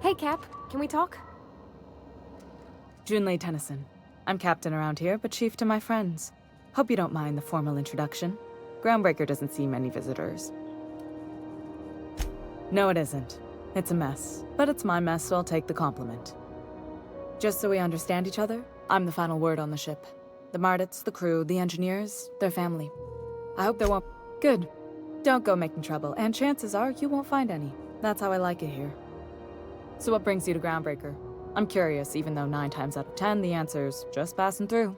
Hey, Cap. Can we talk? Junlei Tennyson. I'm captain around here, but chief to my friends. Hope you don't mind the formal introduction. Groundbreaker doesn't see many visitors. No, it isn't. It's a mess. But it's my mess, so I'll take the compliment. Just so we understand each other, I'm the final word on the ship. The Mardits, the crew, the engineers, their family. I hope there won't... Good. Don't go making trouble, and chances are you won't find any. That's how I like it here. So what brings you to Groundbreaker? I'm curious, even though 9 times out of 10 the answer's just passing through.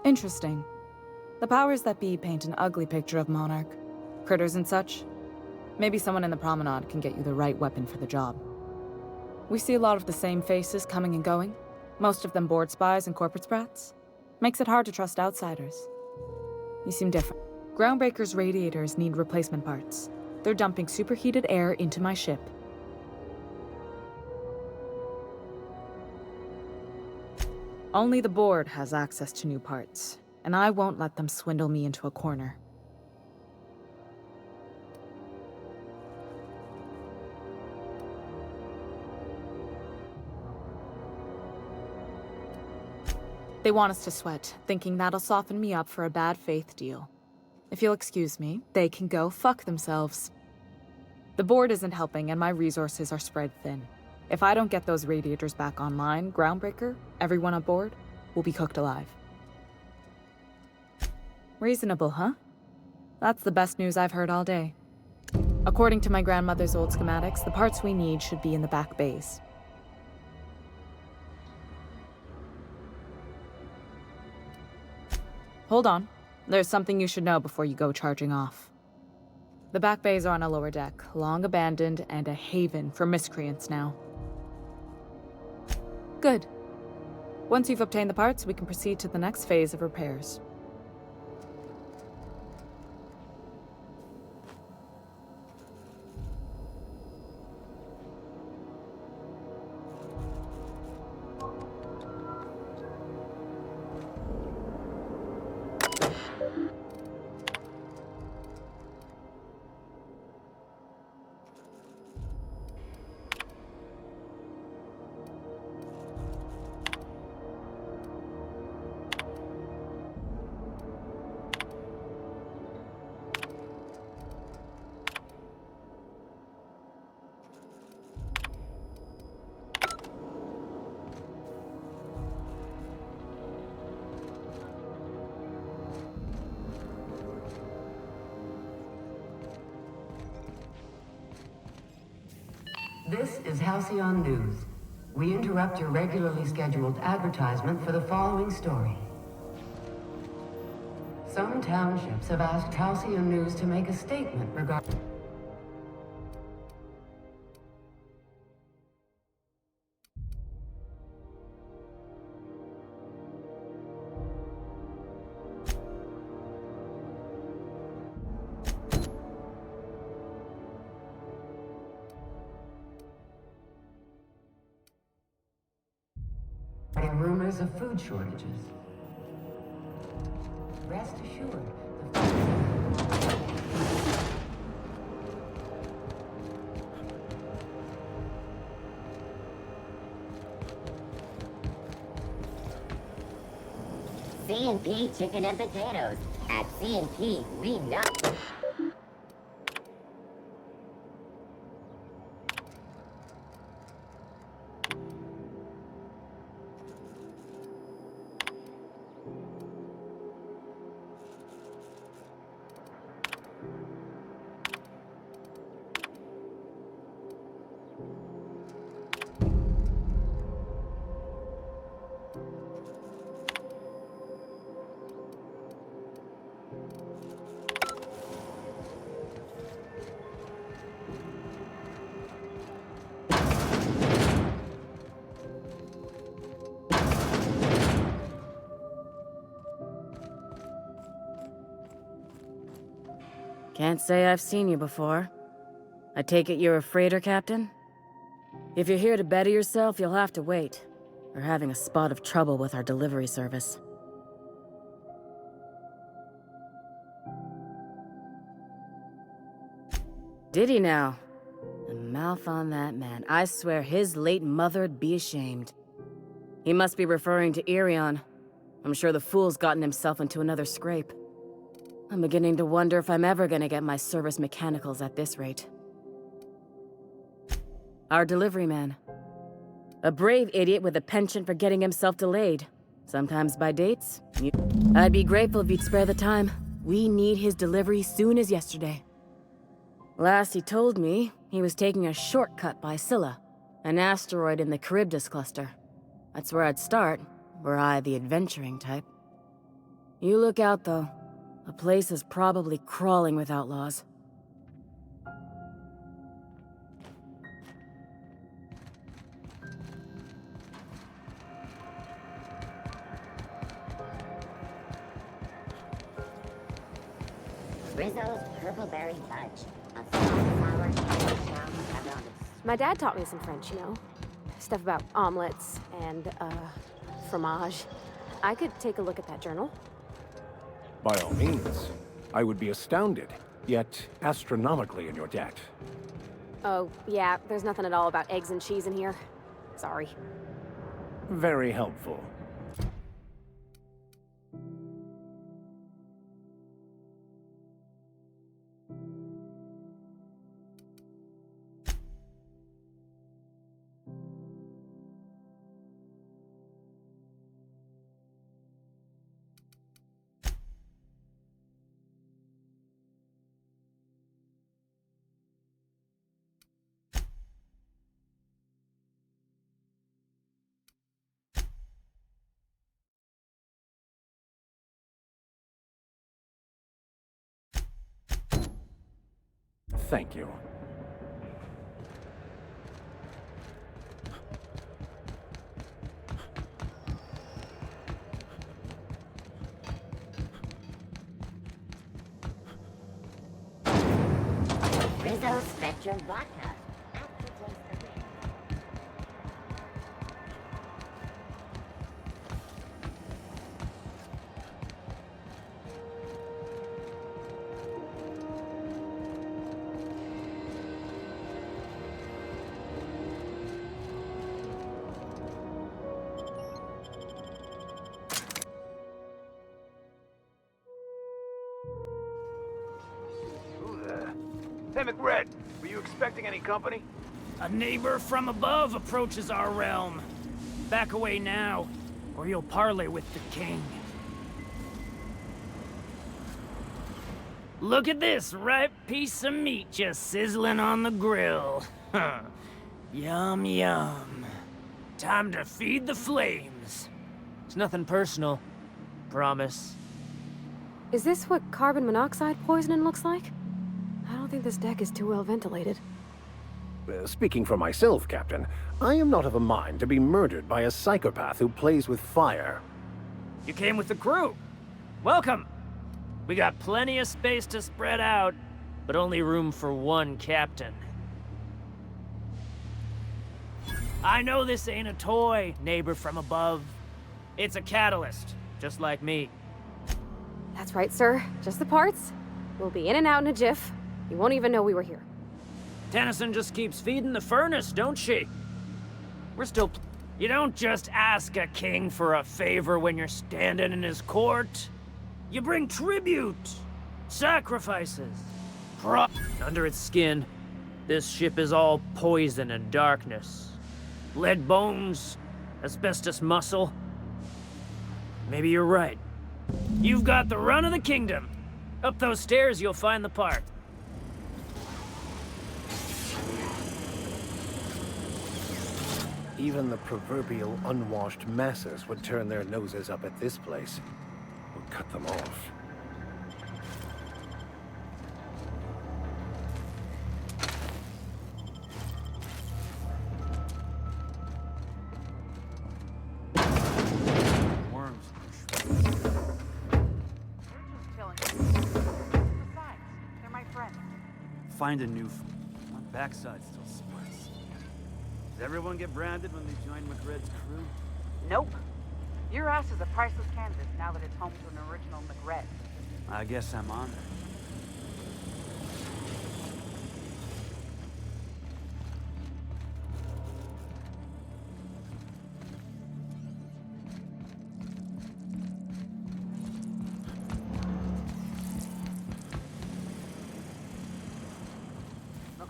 Interesting. The powers that be paint an ugly picture of Monarch. Critters and such. Maybe someone in the promenade can get you the right weapon for the job. We see a lot of the same faces coming and going. Most of them board spies and corporate sprats. Makes it hard to trust outsiders. You seem different. Groundbreaker's radiators need replacement parts. They're dumping superheated air into my ship. Only the board has access to new parts, and I won't let them swindle me into a corner. They want us to sweat, thinking that'll soften me up for a bad faith deal. If you'll excuse me, they can go fuck themselves. The board isn't helping and my resources are spread thin. If I don't get those radiators back online, Groundbreaker, everyone on board, will be cooked alive. Reasonable, huh? That's the best news I've heard all day. According to my grandmother's old schematics, the parts we need should be in the back bays. Hold on. There's something you should know before you go charging off. The back bays are on a lower deck, long abandoned and a haven for miscreants now. Good. Once you've obtained the parts, we can proceed to the next phase of repairs. This is Halcyon News. We interrupt your regularly scheduled advertisement for the following story. Some townships have asked Halcyon News to make a statement regarding... rumors of food shortages. Rest assured, C&P chicken and potatoes. At C&P, we know. Can't say I've seen you before. I take it you're a freighter captain? If you're here to better yourself, you'll have to wait. We're having a spot of trouble with our delivery service. Did he now? The mouth on that man. I swear his late mother'd be ashamed. He must be referring to Irion. I'm sure the fool's gotten himself into another scrape. I'm beginning to wonder if I'm ever gonna get my service mechanicals at this rate. Our delivery man. A brave idiot with a penchant for getting himself delayed. Sometimes by dates. I'd be grateful if you'd spare the time. We need his delivery soon as yesterday. Last he told me, he was taking a shortcut by Scylla, an asteroid in the Charybdis cluster. That's where I'd start, were I the adventuring type. You look out, though. The place is probably crawling with outlaws. Rizzo's purple-berry fudge. A sour sour My dad taught me some French, you know. Stuff about omelets and, fromage. I could take a look at that journal. By all means. I would be astounded, yet astronomically in your debt. Oh, yeah, there's nothing at all about eggs and cheese in here. Sorry. Very helpful. Thank you. Rizzo Spectrum Vodka. Hey, McRed, were you expecting any company? A neighbor from above approaches our realm. Back away now, or you'll parley with the king. Look at this ripe piece of meat just sizzling on the grill. Yum, yum. Time to feed the flames. It's nothing personal. Promise. Is this what carbon monoxide poisoning looks like? I don't think this deck is too well ventilated. Speaking for myself, Captain, I am not of a mind to be murdered by a psychopath who plays with fire. You came with the crew. Welcome. We got plenty of space to spread out, but only room for one captain. I know this ain't a toy, neighbor from above. It's a catalyst, just like me. That's right, sir. Just the parts. We'll be in and out in a jiff. You won't even know we were here. Tennyson just keeps feeding the furnace, don't she? We're still... You don't just ask a king for a favor when you're standing in his court. You bring tribute, sacrifices, Under its skin, this ship is all poison and darkness. Lead bones, asbestos muscle. Maybe you're right. You've got the run of the kingdom. Up those stairs, you'll find the part. Even the proverbial unwashed masses would turn their noses up at this place. We'll cut them off. Worms. They're my friends. Find a new... My backside still splits. Does everyone get branded when they join McRed's crew? Nope. Your ass is a priceless canvas now that it's home to an original McRed. I guess I'm on it.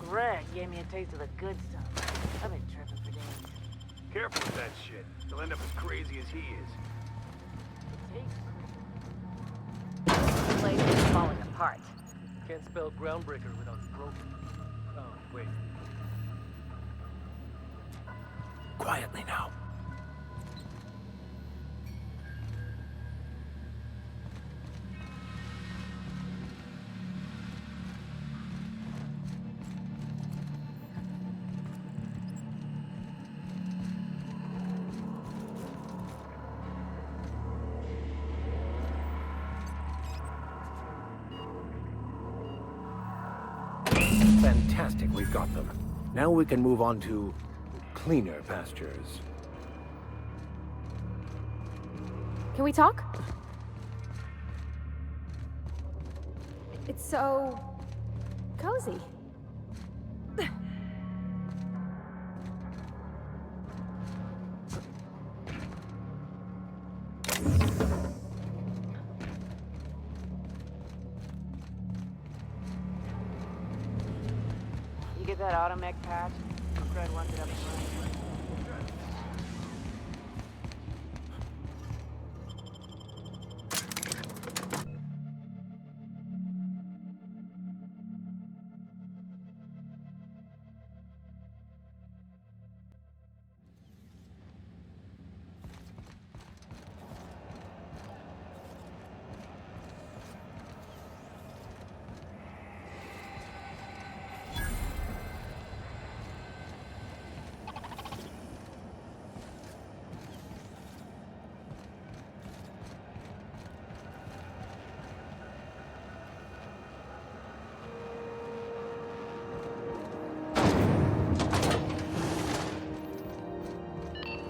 Greg gave me a taste of the good stuff. I've been tripping for days. Careful with that shit. You'll end up as crazy as he is. This place is falling apart. Can't spell groundbreaker without broken. Oh, wait. Quietly now. Fantastic, we've got them. Now we can move on to cleaner pastures. Can we talk? It's so cozy. You get that automech patch? Fred wants it up front.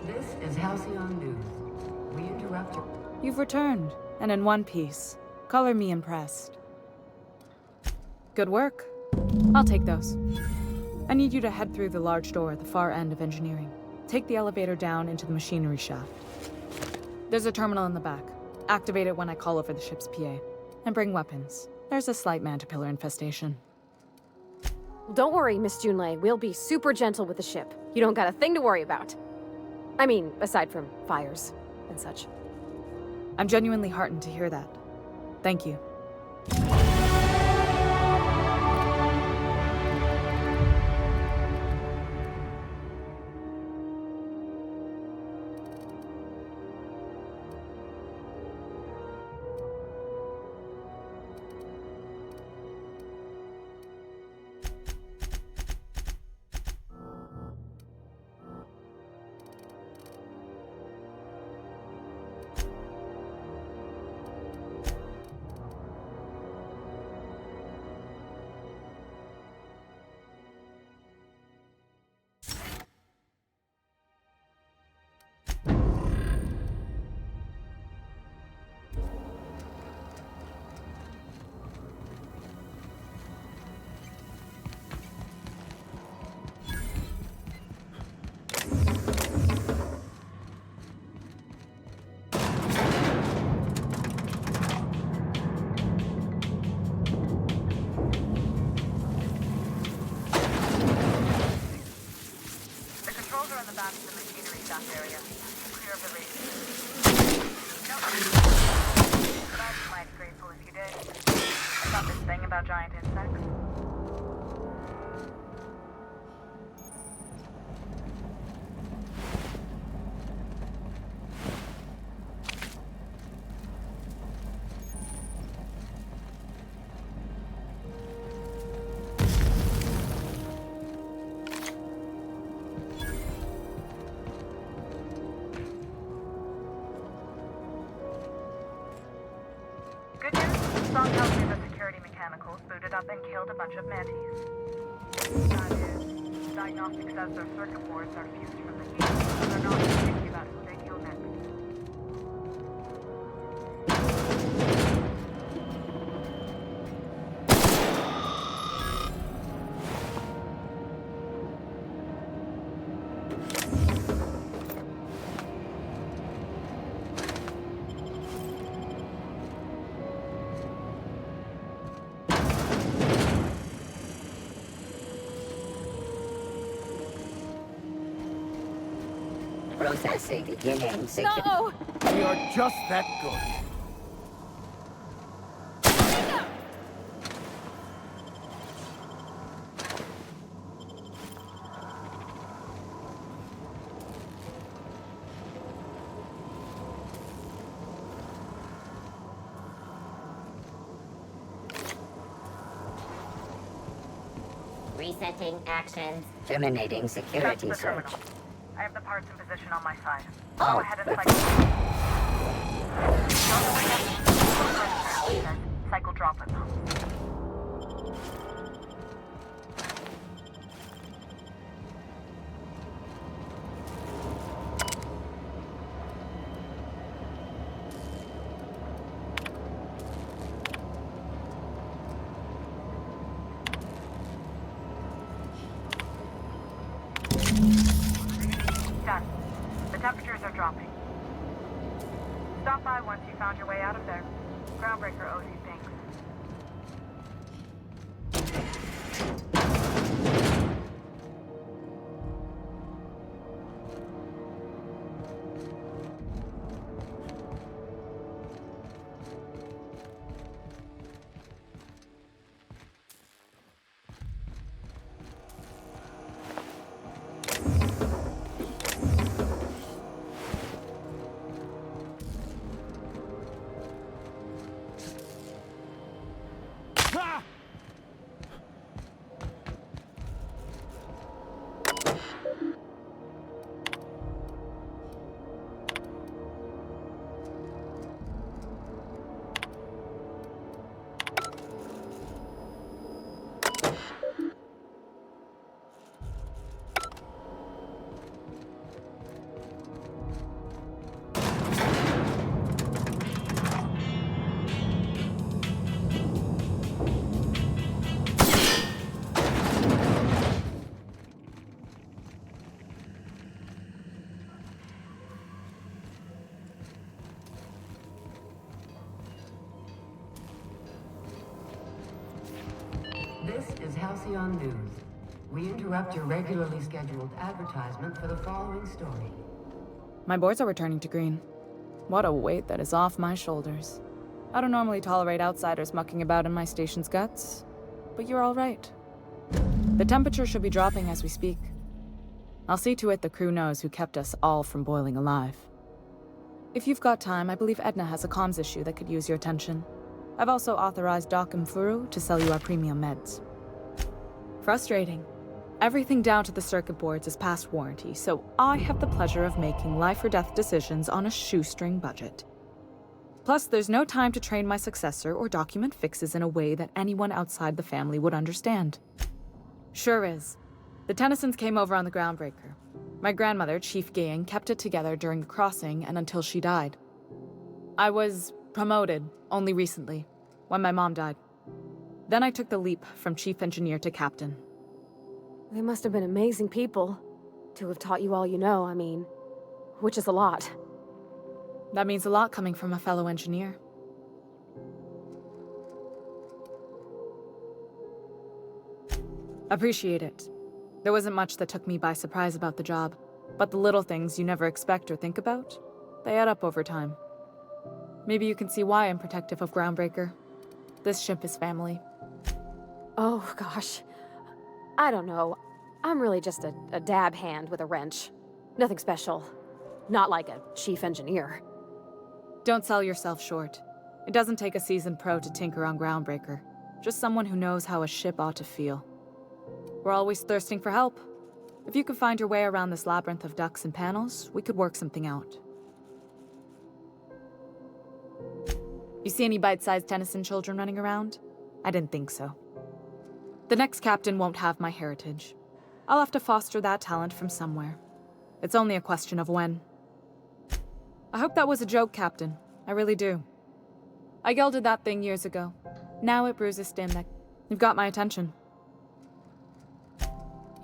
This is Halcyon News. We interrupt you. You've returned, and in one piece. Color me impressed. Good work. I'll take those. I need you to head through the large door at the far end of engineering. Take the elevator down into the machinery shaft. There's a terminal in the back. Activate it when I call over the ship's PA. And bring weapons. There's a slight mantipillar infestation. Don't worry, Miss Junlei. We'll be super gentle with the ship. You don't got a thing to worry about. I mean, aside from fires and such. I'm genuinely heartened to hear that. Thank you. Up and killed a bunch of mantis. Bad news. Diagnostic says their circuit boards are fused from the heat, so they're not thinking about who they kill next. Processing beginning. No! We are just that good. Resetting actions. Terminating security That's the search. terminal. I have the parts in position on my side. Oh, Go ahead and cycle drop it. Done. The temperatures are dropping. Stop by once you found your way out of there. Groundbreaker owes you things. This is Halcyon News. We interrupt your regularly scheduled advertisement for the following story. My boards are returning to green. What a weight that is off my shoulders. I don't normally tolerate outsiders mucking about in my station's guts, but you're all right. The temperature should be dropping as we speak. I'll see to it the crew knows who kept us all from boiling alive. If you've got time, I believe Edna has a comms issue that could use your attention. I've also authorized Doc and Furu to sell you our premium meds. Frustrating. Everything down to the circuit boards is past warranty, so I have the pleasure of making life or death decisions on a shoestring budget. Plus, there's no time to train my successor or document fixes in a way that anyone outside the family would understand. Sure is. The Tennysons came over on the Groundbreaker. My grandmother, Chief Gaying, kept it together during the crossing and until she died. I was promoted only recently, when my mom died. Then I took the leap from chief engineer to captain. They must have been amazing people to have taught you all you know, I mean, which is a lot. That means a lot coming from a fellow engineer. Appreciate it. There wasn't much that took me by surprise about the job, but the little things you never expect or think about, they add up over time. Maybe you can see why I'm protective of Groundbreaker. This ship is family. Oh, gosh. I don't know. I'm really just a dab hand with a wrench. Nothing special. Not like a chief engineer. Don't sell yourself short. It doesn't take a seasoned pro to tinker on Groundbreaker. Just someone who knows how a ship ought to feel. We're always thirsting for help. If you could find your way around this labyrinth of ducts and panels, we could work something out. You see any bite-sized Tennyson children running around? I didn't think so. The next captain won't have my heritage. I'll have to foster that talent from somewhere. It's only a question of when. I hope that was a joke, Captain. I really do. I gelded that thing years ago. Now it bruises skin that... You've got my attention.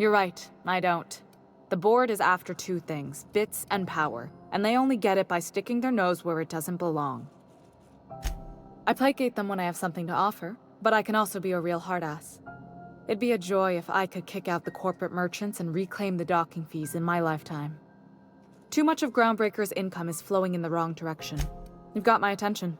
You're right, I don't. The board is after two things, bits and power, and they only get it by sticking their nose where it doesn't belong. I placate them when I have something to offer, but I can also be a real hard-ass. It'd be a joy if I could kick out the corporate merchants and reclaim the docking fees in my lifetime. Too much of Groundbreaker's income is flowing in the wrong direction. You've got my attention.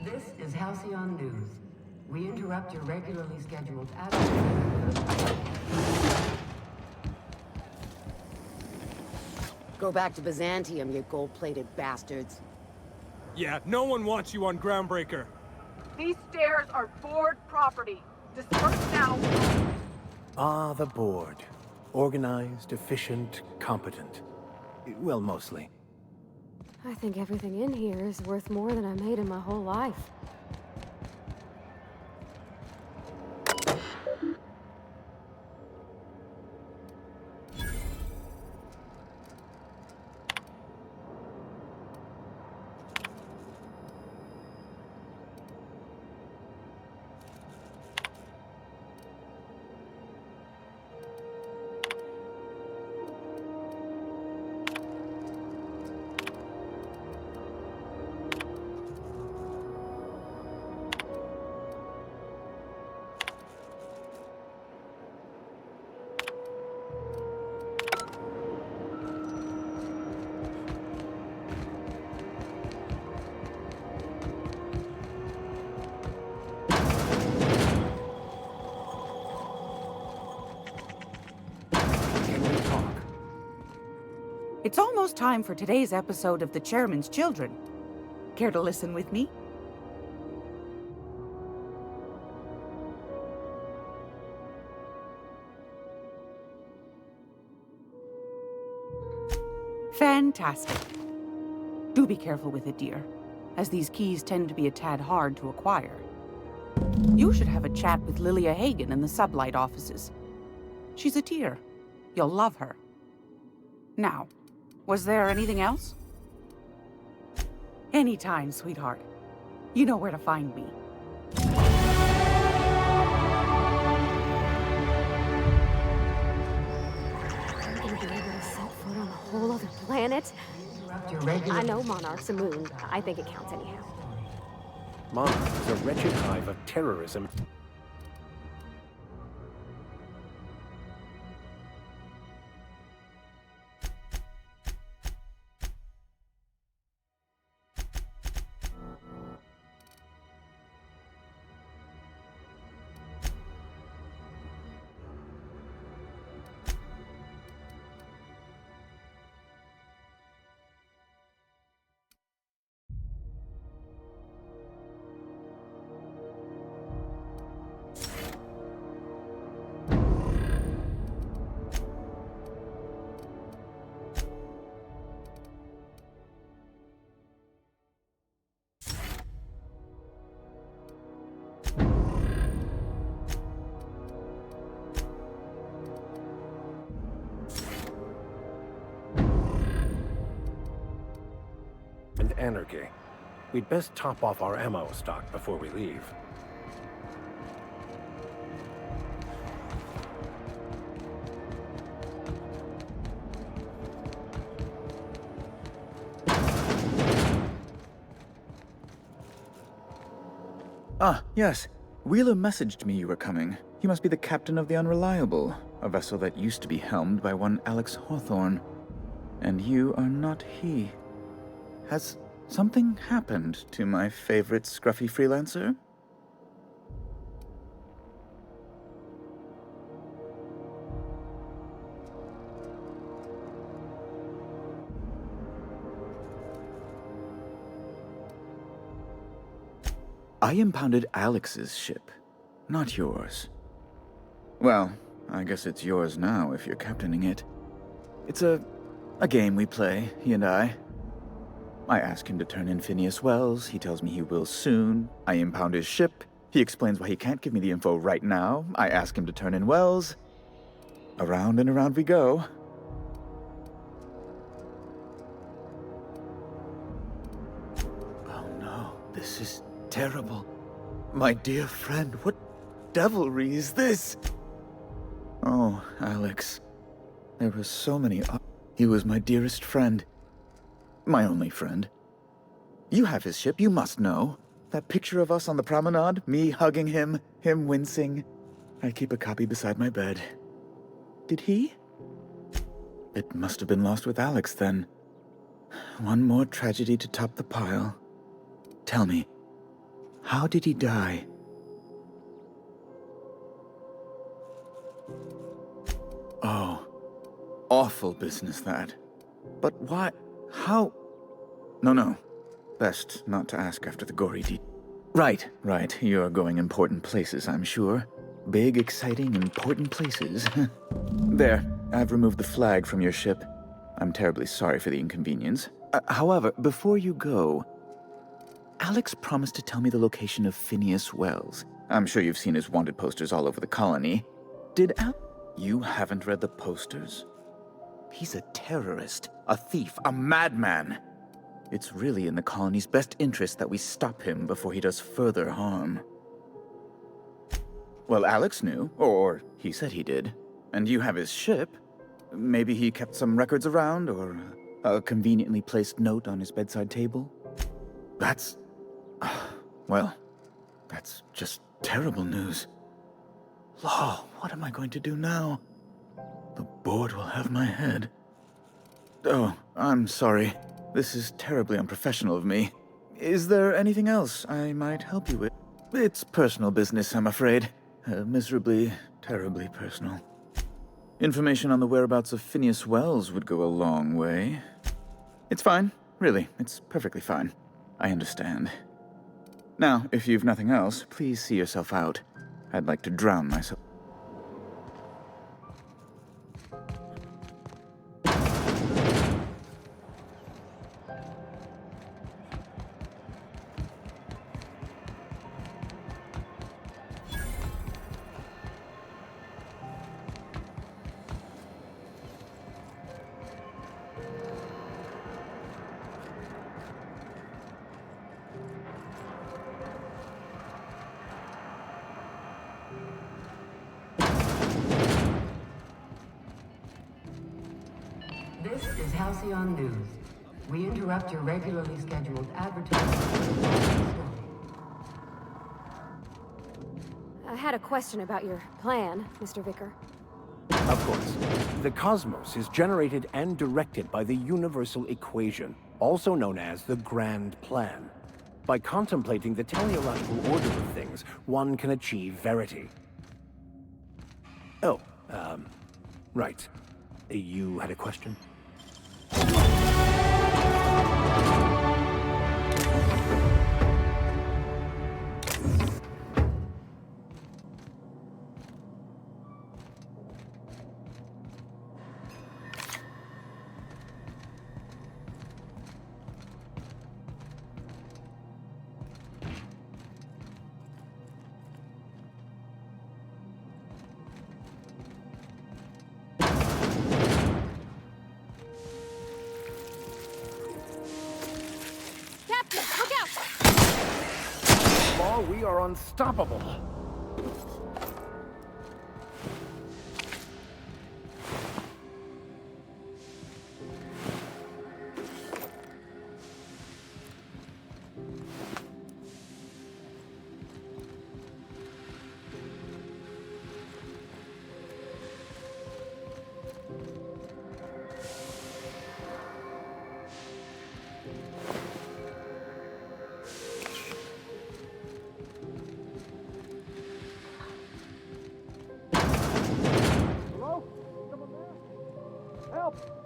This is Halcyon News. We interrupt your regularly scheduled advertisement. Go back to Byzantium, you gold-plated bastards. Yeah, no one wants you on Groundbreaker. These stairs are board property. Disperse now. Ah, the board. Organized, efficient, competent. Well, mostly. I think everything in here is worth more than I made in my whole life. It's almost time for today's episode of The Chairman's Children. Care to listen with me? Fantastic. Do be careful with it, dear, as these keys tend to be a tad hard to acquire. You should have a chat with Lilia Hagen in the Sublight offices. She's a tear. You'll love her. Now, was there anything else? Anytime, sweetheart. You know where to find me. I'm gonna be able to set foot on a whole other planet. I know Monarch's a moon. I think it counts anyhow. Monarch is a wretched hive of terrorism. And anarchy. We'd best top off our ammo stock before we leave. Ah, yes. Wheeler messaged me you were coming. He must be the captain of the Unreliable, a vessel that used to be helmed by one Alex Hawthorne. And you are not he. Has something happened to my favorite scruffy freelancer? I impounded Alex's ship, not yours. Well, I guess it's yours now if you're captaining it. It's a game we play, he and I. I ask him to turn in Phineas Wells, he tells me he will soon. I impound his ship, he He explains why he can't give me the info right now. I ask him to turn in Wells. Around and around we go. Oh no, this is terrible. My dear friend, what devilry is this? Oh, Alex. There were so many. He was my dearest friend. My only friend. You have his ship, you must know. That picture of us on the promenade, me hugging him, him wincing. I keep a copy beside my bed. Did he? It must have been lost with Alex then. One more tragedy to top the pile. Tell me, how did he die? Oh, awful business that. But why? How? No. Best not to ask after the gory Right. You're going important places, I'm sure. Big, exciting, important places. There, I've removed the flag from your ship. I'm terribly sorry for the inconvenience. However, before you go, Alex promised to tell me the location of Phineas Wells. I'm sure you've seen his wanted posters all over the colony. You haven't read the posters? He's a terrorist, a thief, a madman. It's really in the colony's best interest that we stop him before he does further harm. Well, Alex knew, or he said he did. And you have his ship. Maybe he kept some records around, or a conveniently placed note on his bedside table. That's... well, that's just terrible news. Law, what am I going to do now? The board will have my head. Oh, I'm sorry. This is terribly unprofessional of me. Is there anything else I might help you with? It's personal business, I'm afraid. Miserably, terribly personal. Information on the whereabouts of Phineas Wells would go a long way. It's fine. Really, it's perfectly fine. I understand. Now, if you've nothing else, please see yourself out. I'd like to drown myself. This is Halcyon News. We interrupt your regularly scheduled advertisement for the following story. I had a question about your plan, Mr. Vicar. Of course. The cosmos is generated and directed by the universal equation, also known as the Grand Plan. By contemplating the teleological order of things, one can achieve verity. Oh, right. You had a question? We are unstoppable.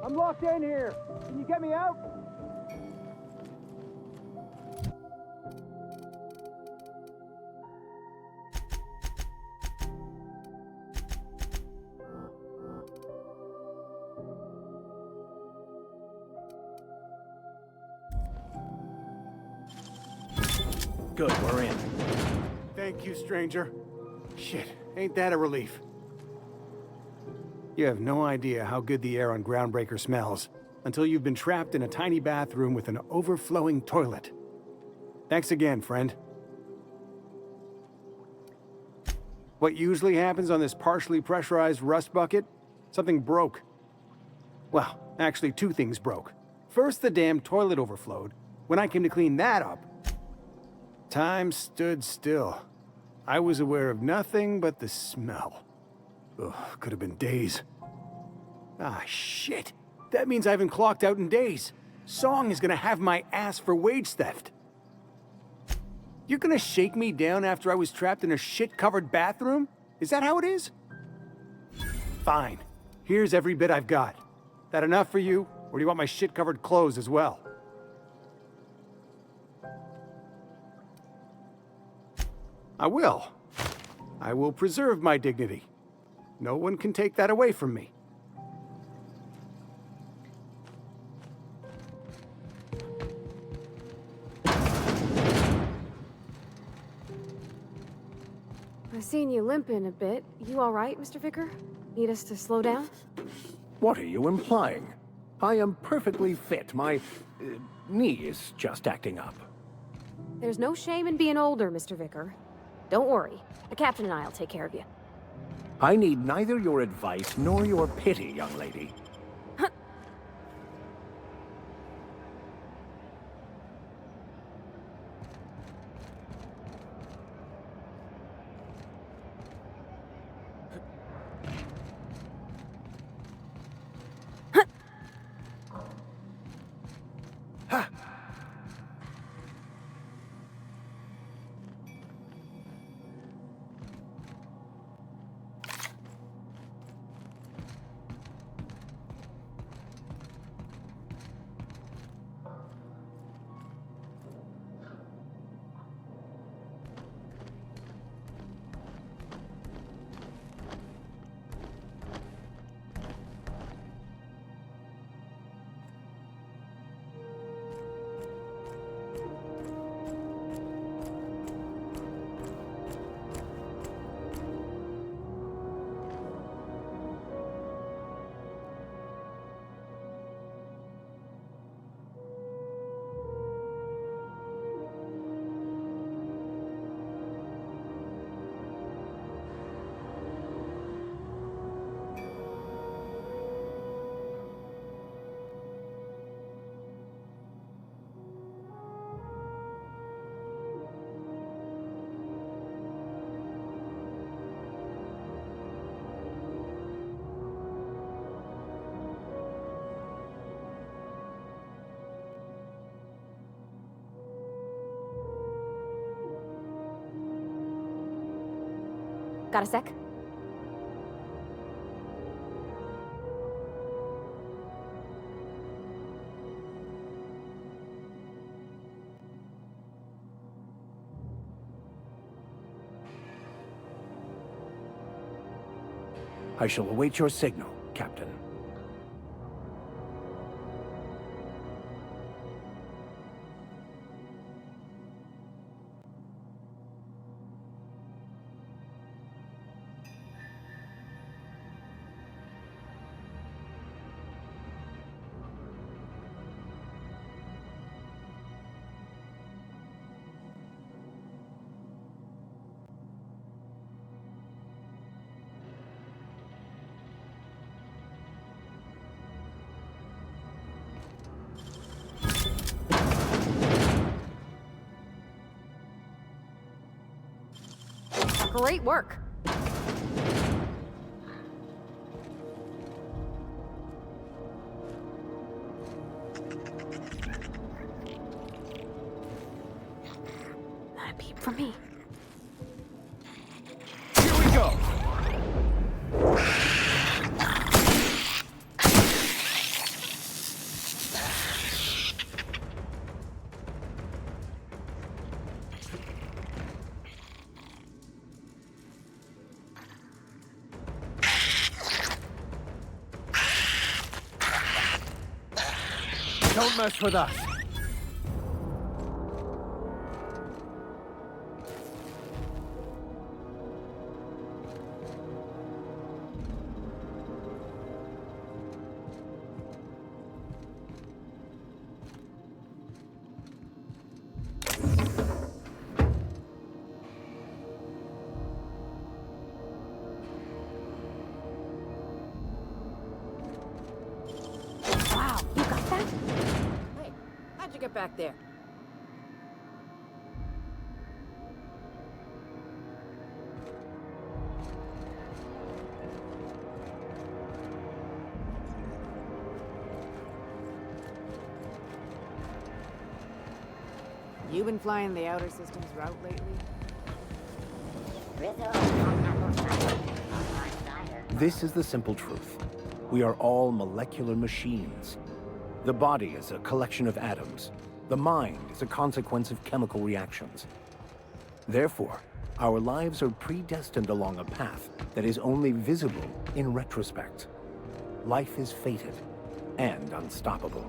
I'm locked in here. Can you get me out? Good, we're in. Thank you, stranger. Shit, ain't that a relief? You have no idea how good the air on Groundbreaker smells until you've been trapped in a tiny bathroom with an overflowing toilet. Thanks again, friend. What usually happens on this partially pressurized rust bucket? Something broke. Well, actually 2 things broke. First, the damn toilet overflowed. When I came to clean that up, time stood still. I was aware of nothing but the smell. Ugh, could have been days. Ah, shit. That means I haven't clocked out in days. Song is gonna have my ass for wage theft. You're gonna shake me down after I was trapped in a shit-covered bathroom? Is that how it is? Fine. Here's every bit I've got. That enough for you, or do you want my shit-covered clothes as well? I will. I will preserve my dignity. No one can take that away from me. I've seen you limping a bit. You all right, Mr. Vicar? Need us to slow down? What are you implying? I am perfectly fit. My knee is just acting up. There's no shame in being older, Mr. Vicar. Don't worry. The captain and I'll take care of you. I need neither your advice nor your pity, young lady. Got a sec? I shall await your signal, Captain. Great work. Not a peep from me. Here we go! Don't mess with us. How'd you get back there? You been flying the Outer Systems route lately? This is the simple truth. We are all molecular machines. The body is a collection of atoms. The mind is a consequence of chemical reactions. Therefore, our lives are predestined along a path that is only visible in retrospect. Life is fated and unstoppable.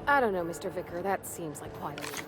I don't know, Mr. Vicar. That seems like quite a leap.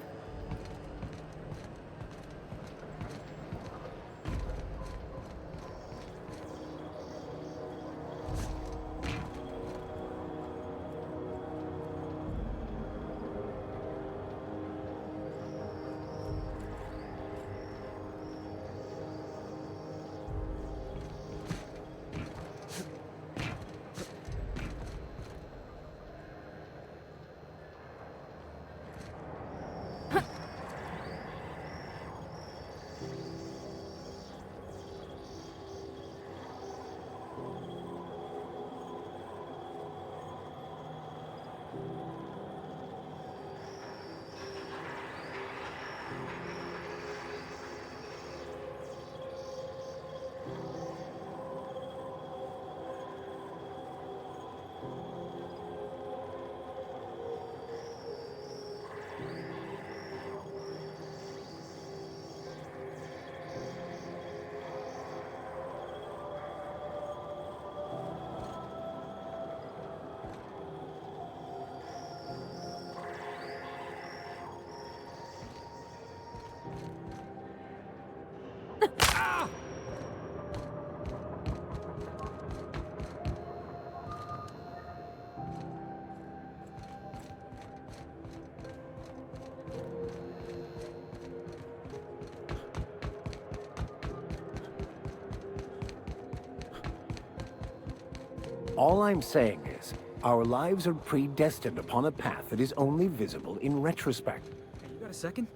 All I'm saying is, our lives are predestined upon a path that is only visible in retrospect. Hey, you got a second?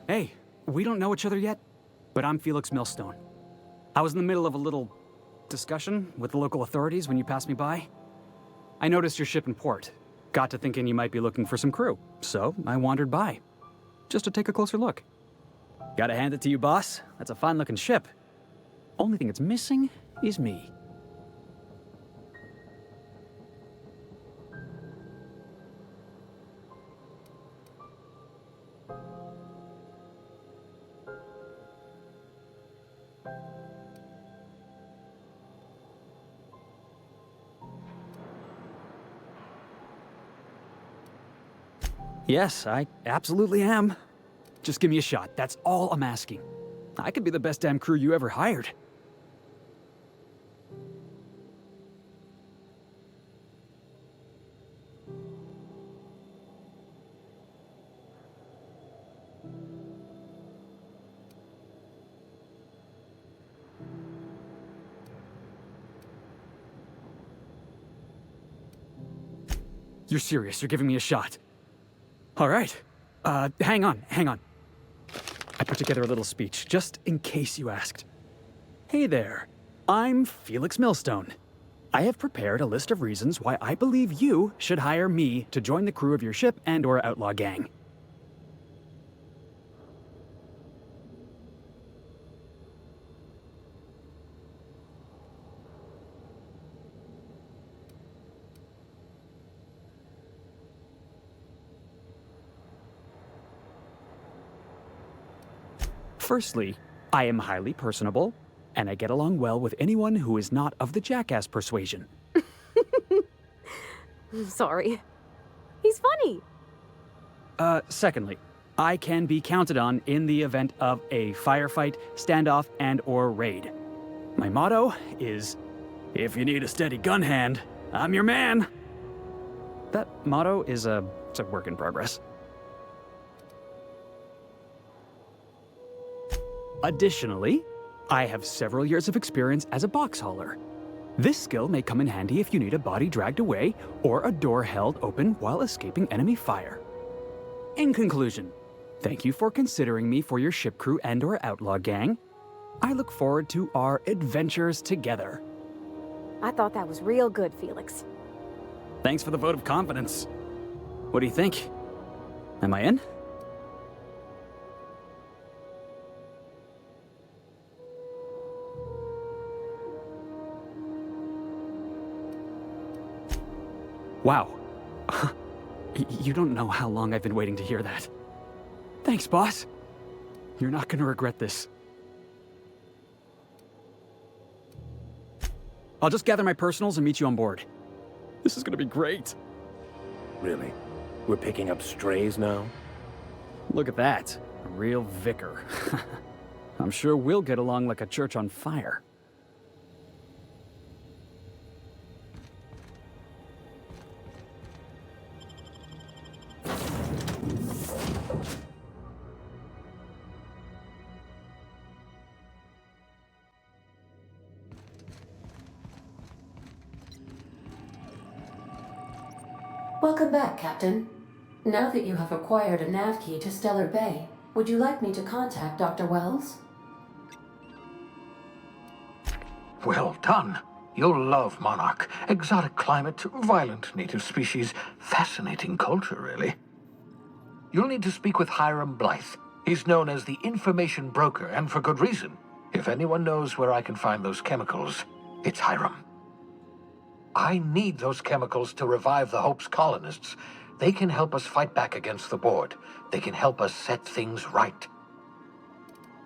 Hey, we don't know each other yet, but I'm Felix Millstone. I was in the middle of a little discussion with the local authorities when you passed me by. I noticed your ship in port. Got to thinking you might be looking for some crew, so I wandered by, just to take a closer look. Gotta hand it to you, boss. That's a fine-looking ship. Only thing it's missing is me. Yes, I absolutely am. Just give me a shot. That's all I'm asking. I could be the best damn crew you ever hired. You're serious. You're giving me a shot. All right. Hang on. I put together a little speech, just in case you asked. Hey there. I'm Felix Millstone. I have prepared a list of reasons why I believe you should hire me to join the crew of your ship and/or outlaw gang. Firstly, I am highly personable, and I get along well with anyone who is not of the jackass persuasion. Sorry. He's funny. Secondly, I can be counted on in the event of a firefight, standoff, and/or raid. My motto is, if you need a steady gun hand, I'm your man. That motto is it's a work in progress. Additionally, I have several years of experience as a box hauler. This skill may come in handy if you need a body dragged away or a door held open while escaping enemy fire. In conclusion, thank you for considering me for your ship crew and/or outlaw gang. I look forward to our adventures together. I thought that was real good, Felix. Thanks for the vote of confidence. What do you think? Am I in? Wow. You don't know how long I've been waiting to hear that. Thanks, boss. You're not gonna regret this. I'll just gather my personals and meet you on board. This is gonna be great. Really? We're picking up strays now? Look at that. A real vicar. I'm sure we'll get along like a church on fire. Welcome back, Captain. Now that you have acquired a nav key to Stellar Bay, would you like me to contact Dr. Wells? Well done. You'll love Monarch. Exotic climate, violent native species, fascinating culture, really. You'll need to speak with Hiram Blythe. He's known as the information broker, and for good reason. If anyone knows where I can find those chemicals, it's Hiram. I need those chemicals to revive the Hope's colonists. They can help us fight back against the Board. They can help us set things right.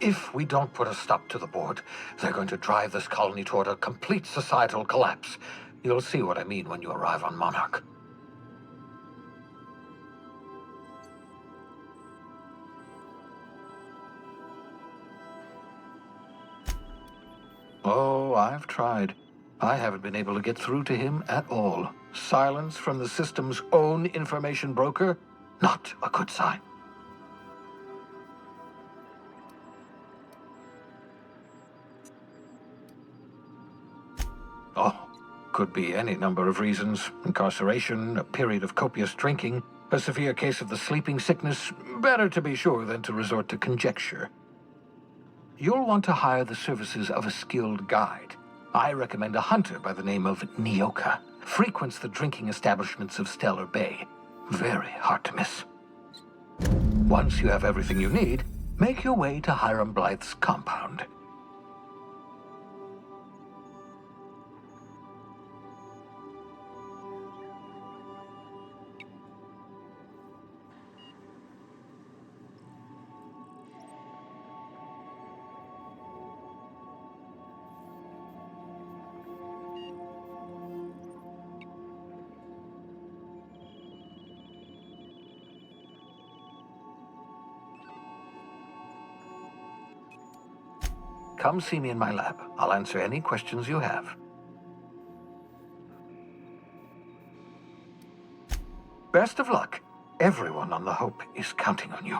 If we don't put a stop to the Board, they're going to drive this colony toward a complete societal collapse. You'll see what I mean when you arrive on Monarch. Oh, I've tried. I haven't been able to get through to him at all. Silence from the system's own information broker? Not a good sign. Oh, could be any number of reasons. Incarceration, a period of copious drinking, a severe case of the sleeping sickness. Better to be sure than to resort to conjecture. You'll want to hire the services of a skilled guide. I recommend a hunter by the name of Nyoka. Frequents the drinking establishments of Stellar Bay. Very hard to miss. Once you have everything you need, make your way to Hiram Blythe's compound. Come see me in my lab. I'll answer any questions you have. Best of luck. Everyone on the Hope is counting on you.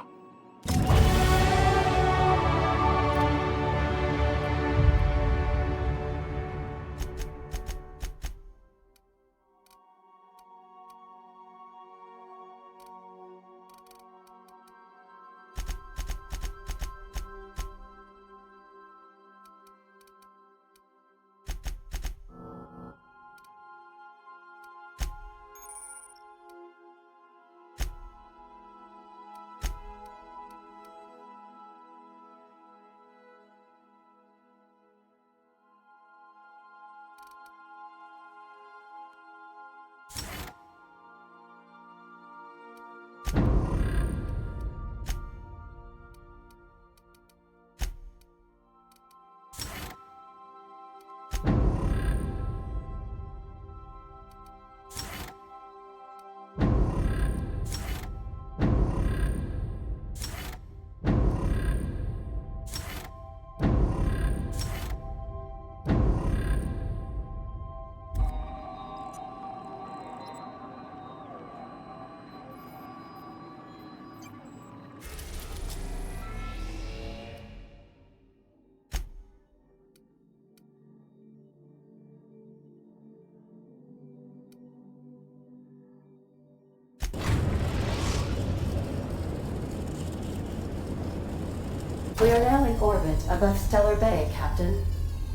We are now in orbit above Stellar Bay, Captain.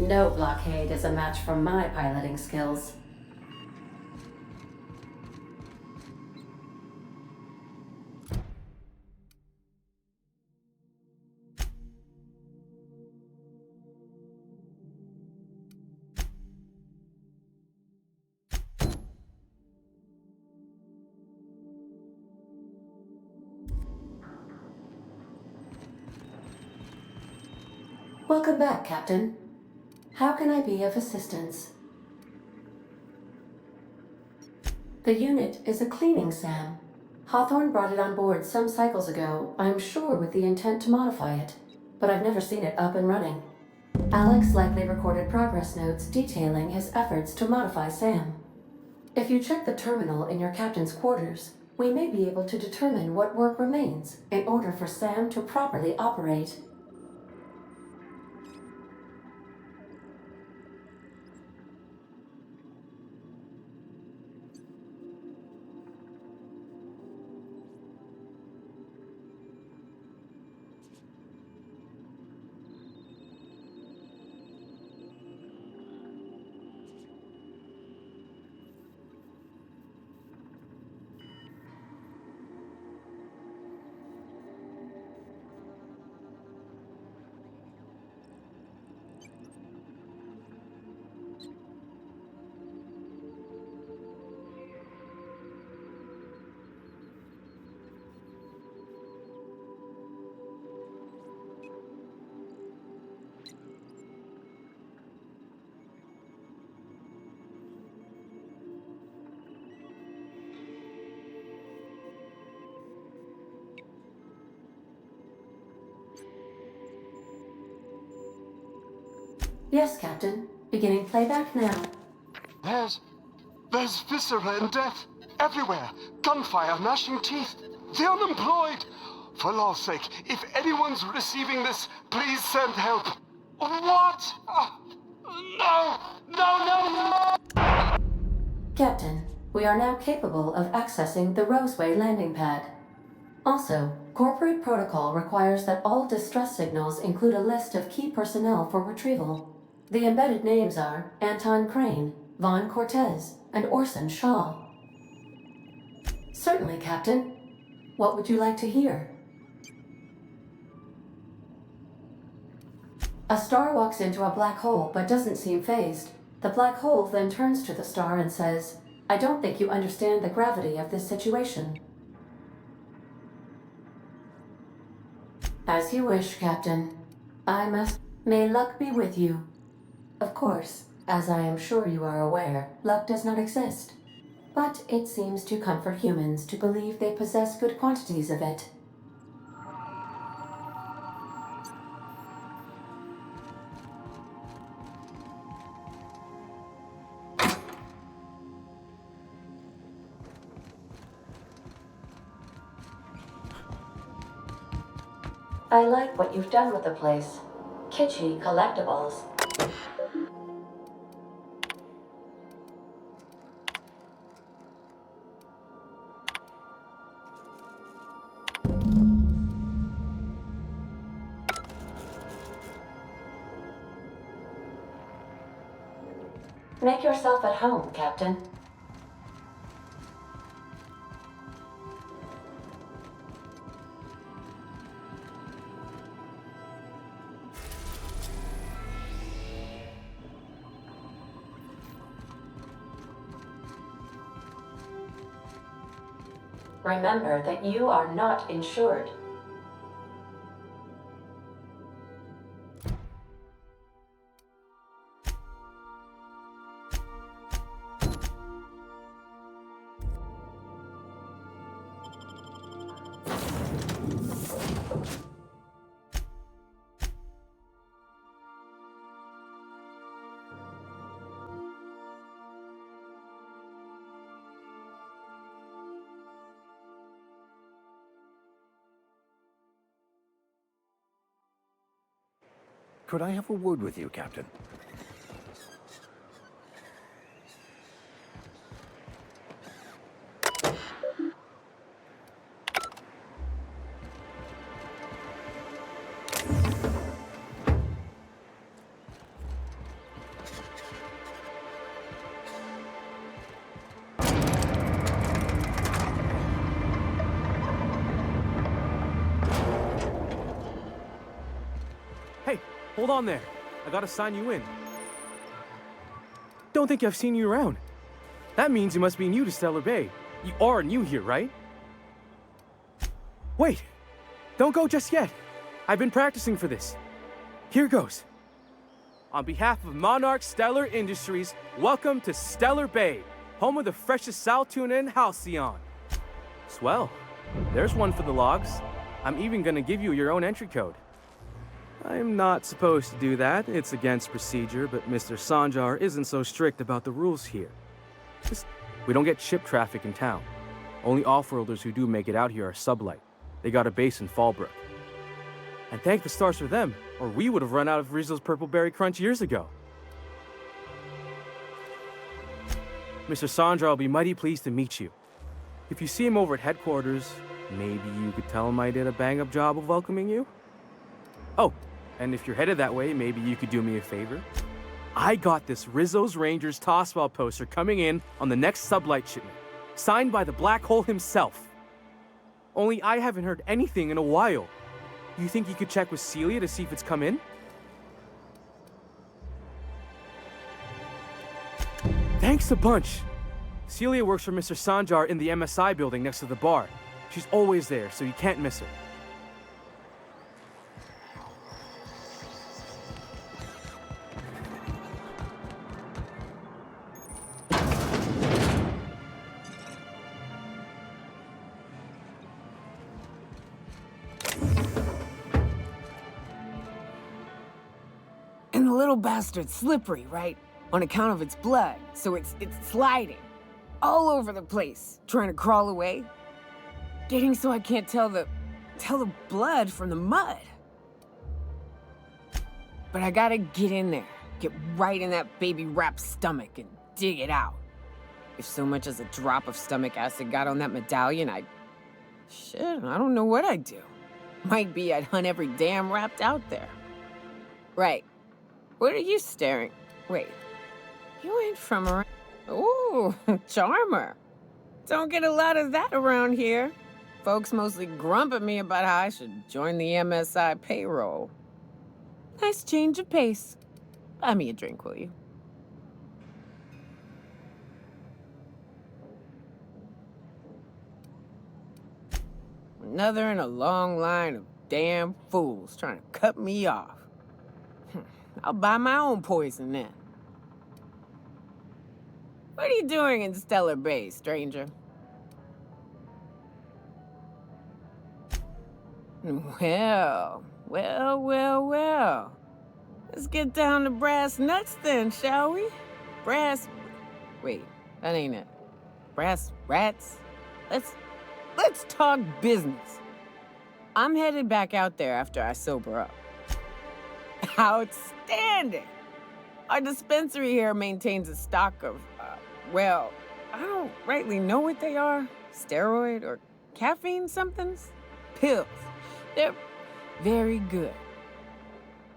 No blockade is a match for my piloting skills. Welcome back, Captain. How can I be of assistance? The unit is a cleaning SAM. Hawthorne brought it on board some cycles ago, I'm sure with the intent to modify it, but I've never seen it up and running. Alex likely recorded progress notes detailing his efforts to modify SAM. If you check the terminal in your captain's quarters, we may be able to determine what work remains in order for SAM to properly operate. Yes, Captain. Beginning playback now. There's viscera and death everywhere. Gunfire, gnashing teeth. The unemployed. For law's sake, if anyone's receiving this, please send help. What? No! Captain, we are now capable of accessing the Roseway landing pad. Also, corporate protocol requires that all distress signals include a list of key personnel for retrieval. The embedded names are Anton Crane, Vaughn Cortez, and Orson Shaw. Certainly, Captain. What would you like to hear? A star walks into a black hole but doesn't seem phased. The black hole then turns to the star and says, "I don't think you understand the gravity of this situation." As you wish, Captain. May luck be with you. Of course, as I am sure you are aware, luck does not exist. But it seems to comfort humans to believe they possess good quantities of it. I like what you've done with the place. Kitschy collectibles. Make yourself at home, Captain. Remember that you are not insured. Could I have a word with you, Captain? Hey, hold on there. I gotta sign you in. Don't think I've seen you around. That means you must be new to Stellar Bay. You are new here, right? Wait! Don't go just yet. I've been practicing for this. Here goes. On behalf of Monarch Stellar Industries, welcome to Stellar Bay, home of the freshest sal tuna in Halcyon. Swell. There's one for the logs. I'm even gonna give you your own entry code. I'm not supposed to do that. It's against procedure, but Mr. Sanjar isn't so strict about the rules here. We don't get ship traffic in town. Only off-worlders who do make it out here are sublight. They got a base in Fallbrook. And thank the stars for them, or we would have run out of Rizzo's Purple Berry Crunch years ago. Mr. Sanjar will be mighty pleased to meet you. If you see him over at headquarters, maybe you could tell him I did a bang-up job of welcoming you? Oh, and if you're headed that way, maybe you could do me a favor? I got this Rizzo's Rangers Tossball poster coming in on the next sublight shipment, signed by the Black Hole himself. Only I haven't heard anything in a while. You think you could check with Celia to see if it's come in? Thanks a bunch. Celia works for Mr. Sanjar in the MSI building next to the bar. She's always there, so you can't miss her. And the little bastard's slippery, right? On account of its blood, so it's sliding. All over the place, trying to crawl away. Getting so I can't tell the blood from the mud. But I gotta get in there, get right in that baby rap's stomach and dig it out. If so much as a drop of stomach acid got on that medallion, I don't know what I'd do. Might be I'd hunt every damn wrapped out there. Right. What are you staring? Wait. You ain't from around... Ooh, charmer. Don't get a lot of that around here. Folks mostly grump at me about how I should join the MSI payroll. Nice change of pace. Buy me a drink, will you? Another in a long line of damn fools trying to cut me off. I'll buy my own poison then. What are you doing in Stellar Bay, stranger? Well. Let's get down to brass nuts then, shall we? Wait, that ain't it. Brass rats? Let's talk business. I'm headed back out there after I sober up. Outstanding! Our dispensary here maintains a stock of, well, I don't rightly know what they are. Steroid or caffeine somethings? Pills. They're very good.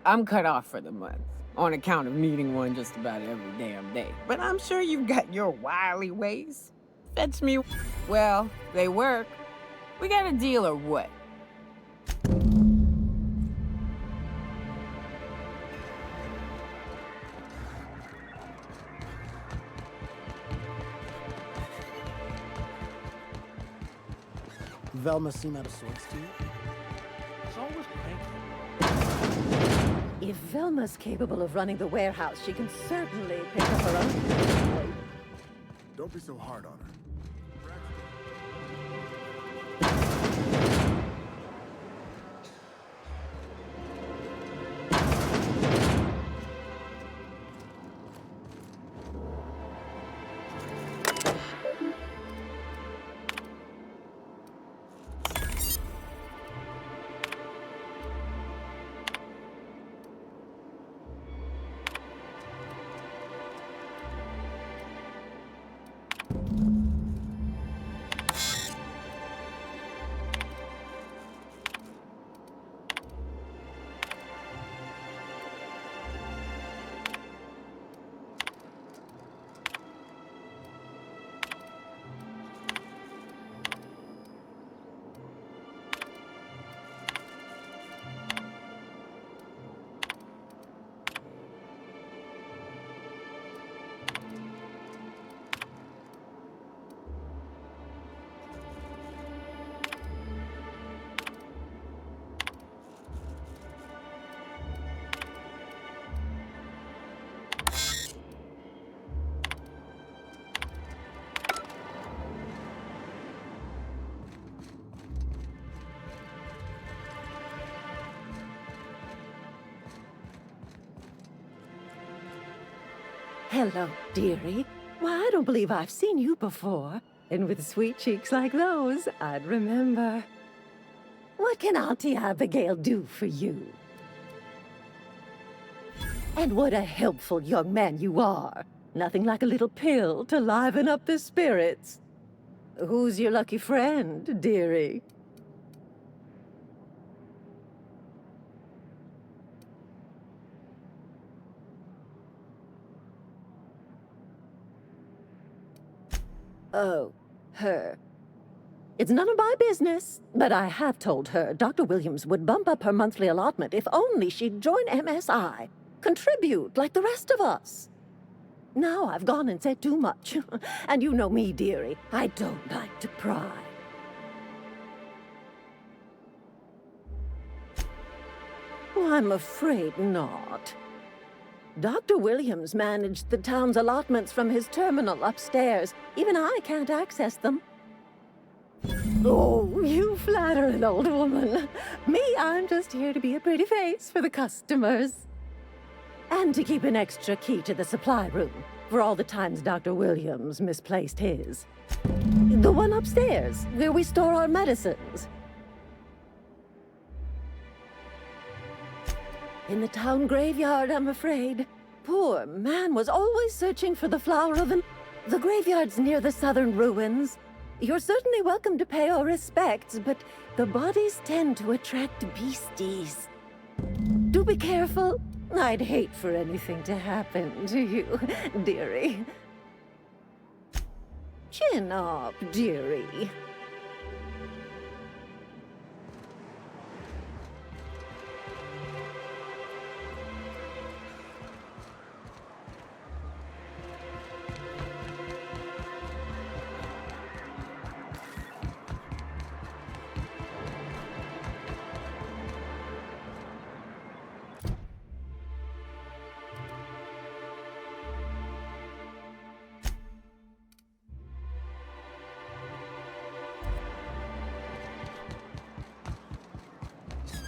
I'm cut off for the month, on account of needing one just about every damn day. But I'm sure you've got your wily ways. Fetch me. Well, they work. We got a deal or what? Velma seem out of sorts to you? It's always cranky. If Velma's capable of running the warehouse, she can certainly pick up her own. Don't be so hard on her. Hello, dearie. Why, I don't believe I've seen you before. And with sweet cheeks like those, I'd remember. What can Auntie Abigail do for you? And what a helpful young man you are. Nothing like a little pill to liven up the spirits. Who's your lucky friend, dearie? Oh, her. It's none of my business, but I have told her Dr. Williams would bump up her monthly allotment if only she'd join MSI. Contribute like the rest of us. Now I've gone and said too much. And you know me, dearie. I don't like to pry. Well, I'm afraid not. Dr. Williams managed the town's allotments from his terminal upstairs. Even I can't access them. Oh, you flatter an old woman. Me, I'm just here to be a pretty face for the customers. And to keep an extra key to the supply room for all the times Dr. Williams misplaced his. The one upstairs, where we store our medicines. In the town graveyard, I'm afraid. Poor man was always searching for the flower of the graveyard's near the southern ruins. You're certainly welcome to pay our respects, but the bodies tend to attract beasties. Do be careful. I'd hate for anything to happen to you, dearie. Chin up, dearie.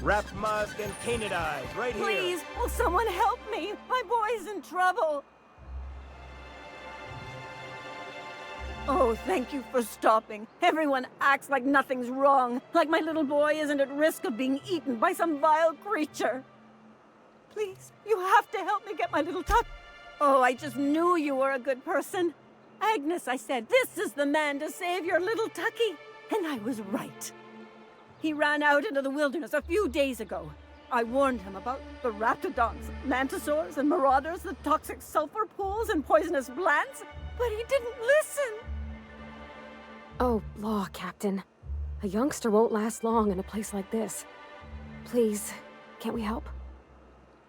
Wrap mask and painted eyes, right here. Please, will someone help me? My boy's in trouble. Oh, thank you for stopping. Everyone acts like nothing's wrong, like my little boy isn't at risk of being eaten by some vile creature. Please, you have to help me get my little tuck. Oh, I just knew you were a good person. Agnes, I said, this is the man to save your little Tucky. And I was right. He ran out into the wilderness a few days ago. I warned him about the raptidons, mantisaurs, and marauders, the toxic sulfur pools, and poisonous plants, but he didn't listen. Oh, law, Captain. A youngster won't last long in a place like this. Please, can't we help?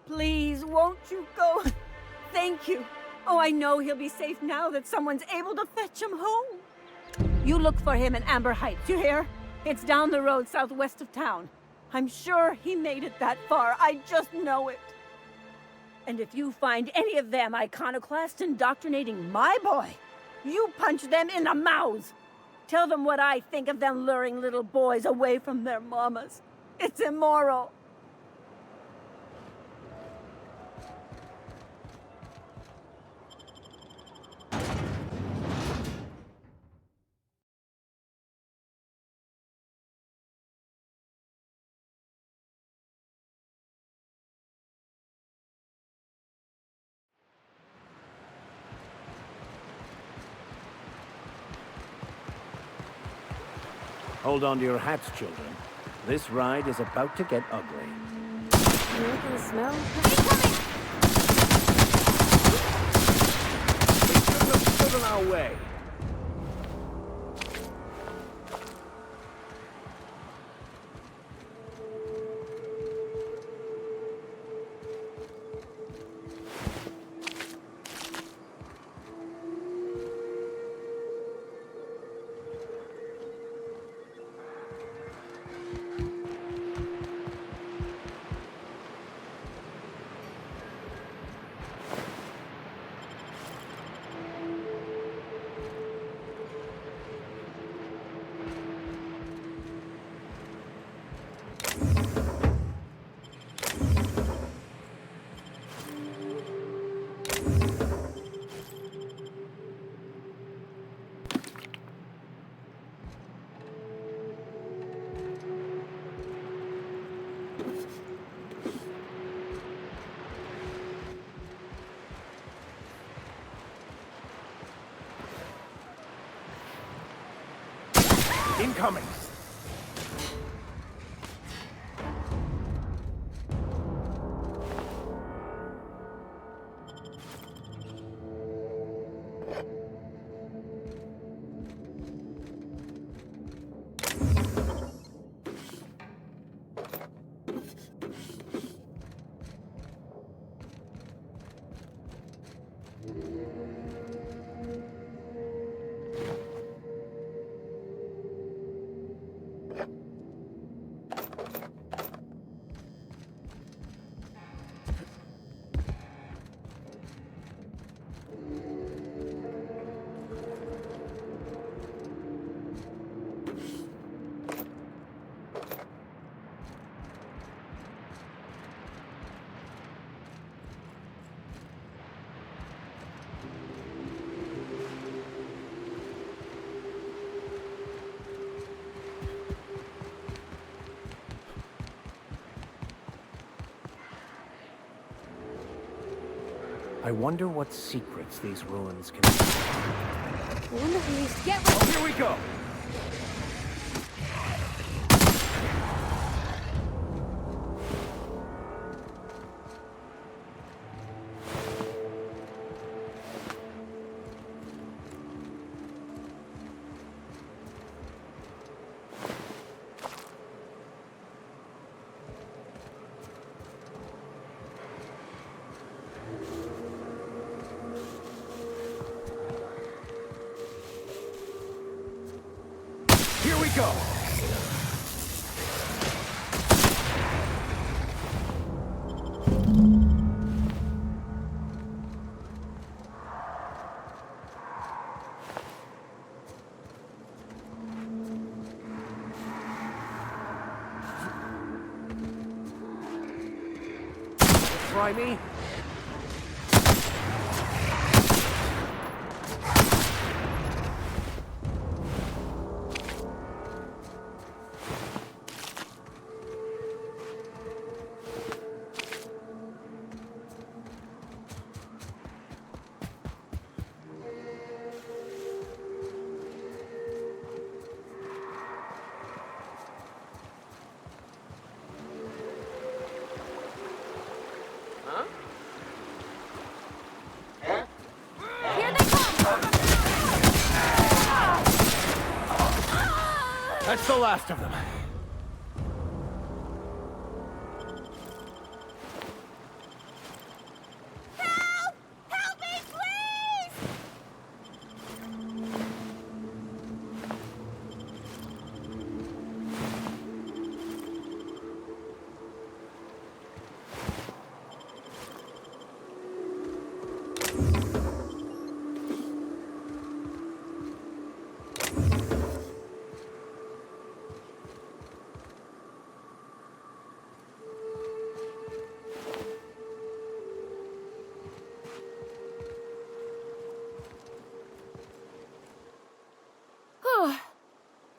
Please, won't you go? Thank you. Oh, I know he'll be safe now that someone's able to fetch him home. You look for him in Amber Heights, you hear? It's down the road southwest of town. I'm sure he made it that far. I just know it. And if you find any of them iconoclasts indoctrinating my boy, you punch them in the mouths. Tell them what I think of them luring little boys away from their mamas. It's immoral. Hold on to your hats, children. This ride is about to get ugly. You making a smell? We shouldn't have stood in our way. Incoming! I wonder what secrets these ruins can I wonder if we need to get Oh, here we go! Here we go! Try me? That's the last of them.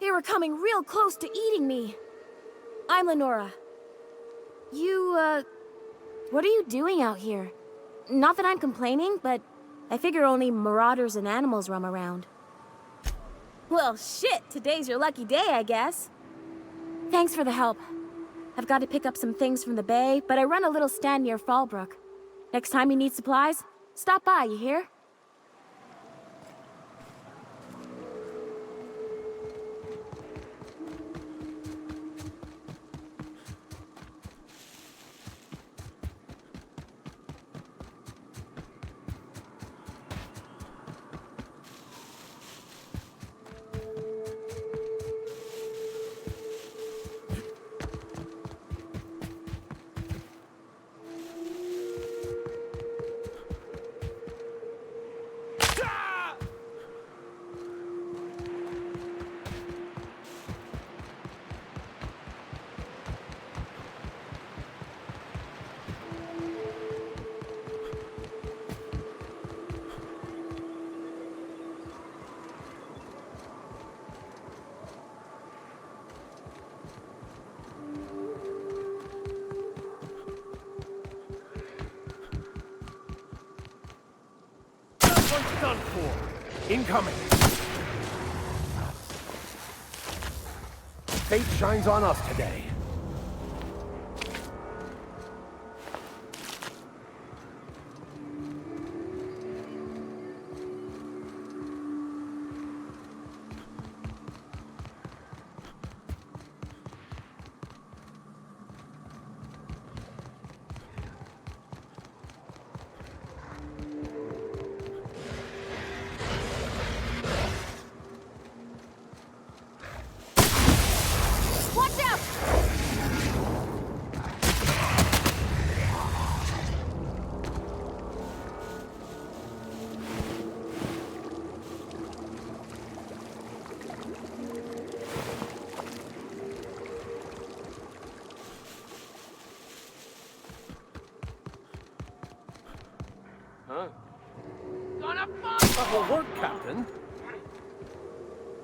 They were coming real close to eating me. I'm Lenora. What are you doing out here? Not that I'm complaining, but I figure only marauders and animals roam around. Well, shit, today's your lucky day, I guess. Thanks for the help. I've got to pick up some things from the bay, but I run a little stand near Fallbrook. Next time you need supplies, stop by, you hear? Done for. Incoming. Fate shines on us today. Huh? That will work, Captain.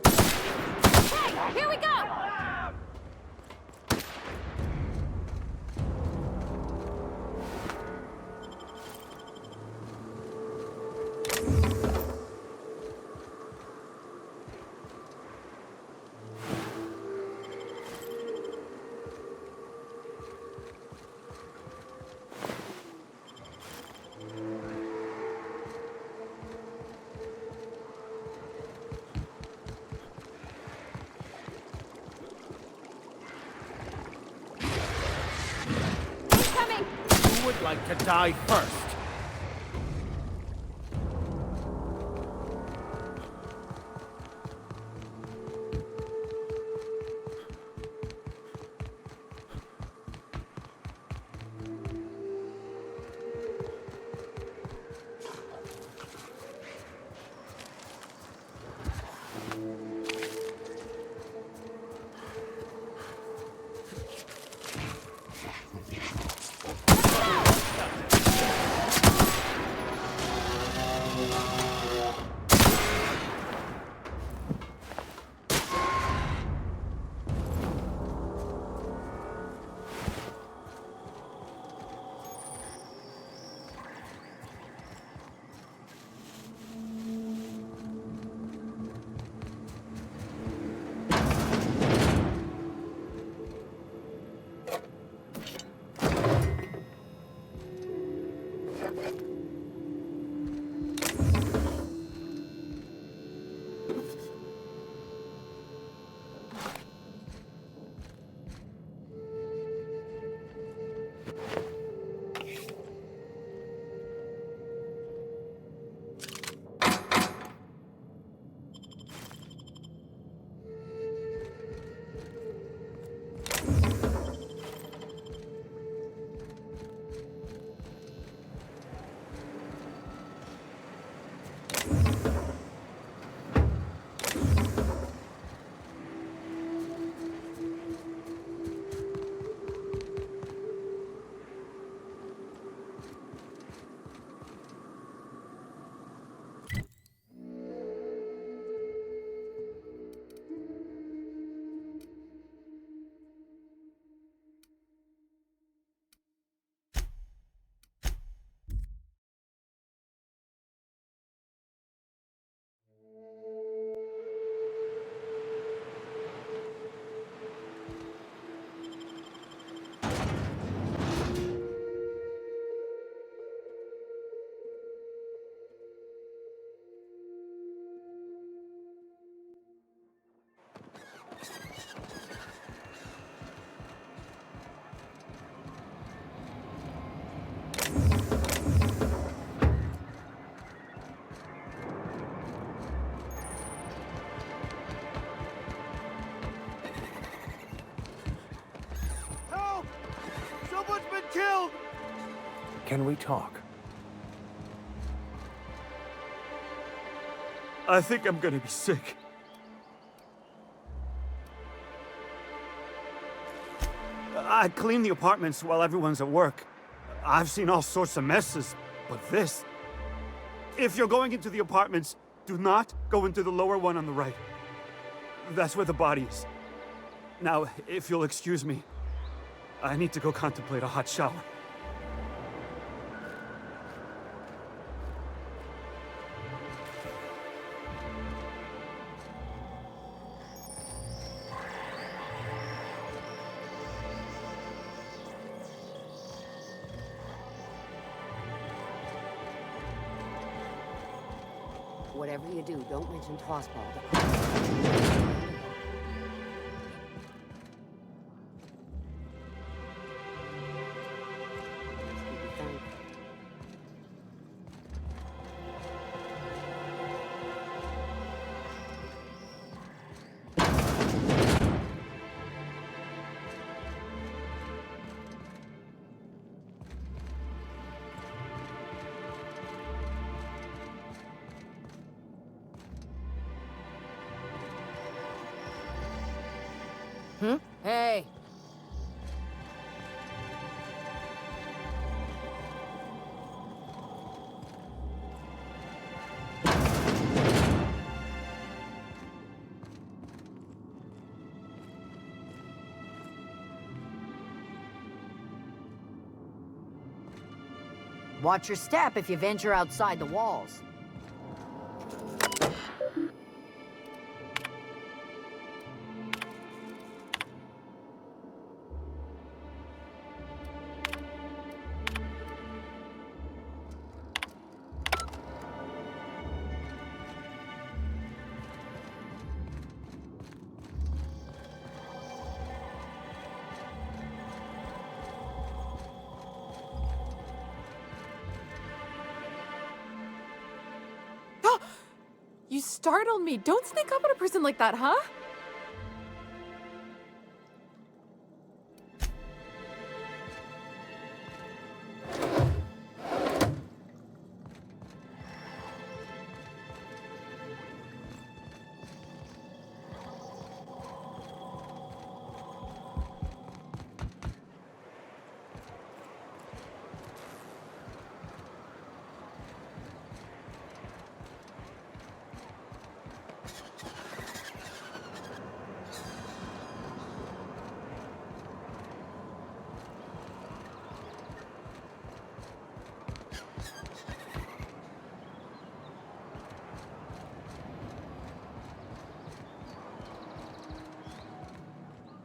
Hey, here we go! Who would like to die first? Killed! Can we talk? I think I'm gonna be sick. I clean the apartments while everyone's at work. I've seen all sorts of messes, but this... If you're going into the apartments, do not go into the lower one on the right. That's where the body is. Now, if you'll excuse me, I need to go contemplate a hot shower. Whatever you do, don't mention tossball to Hey. Watch your step if you venture outside the walls. You startled me. Don't sneak up on a person like that, huh?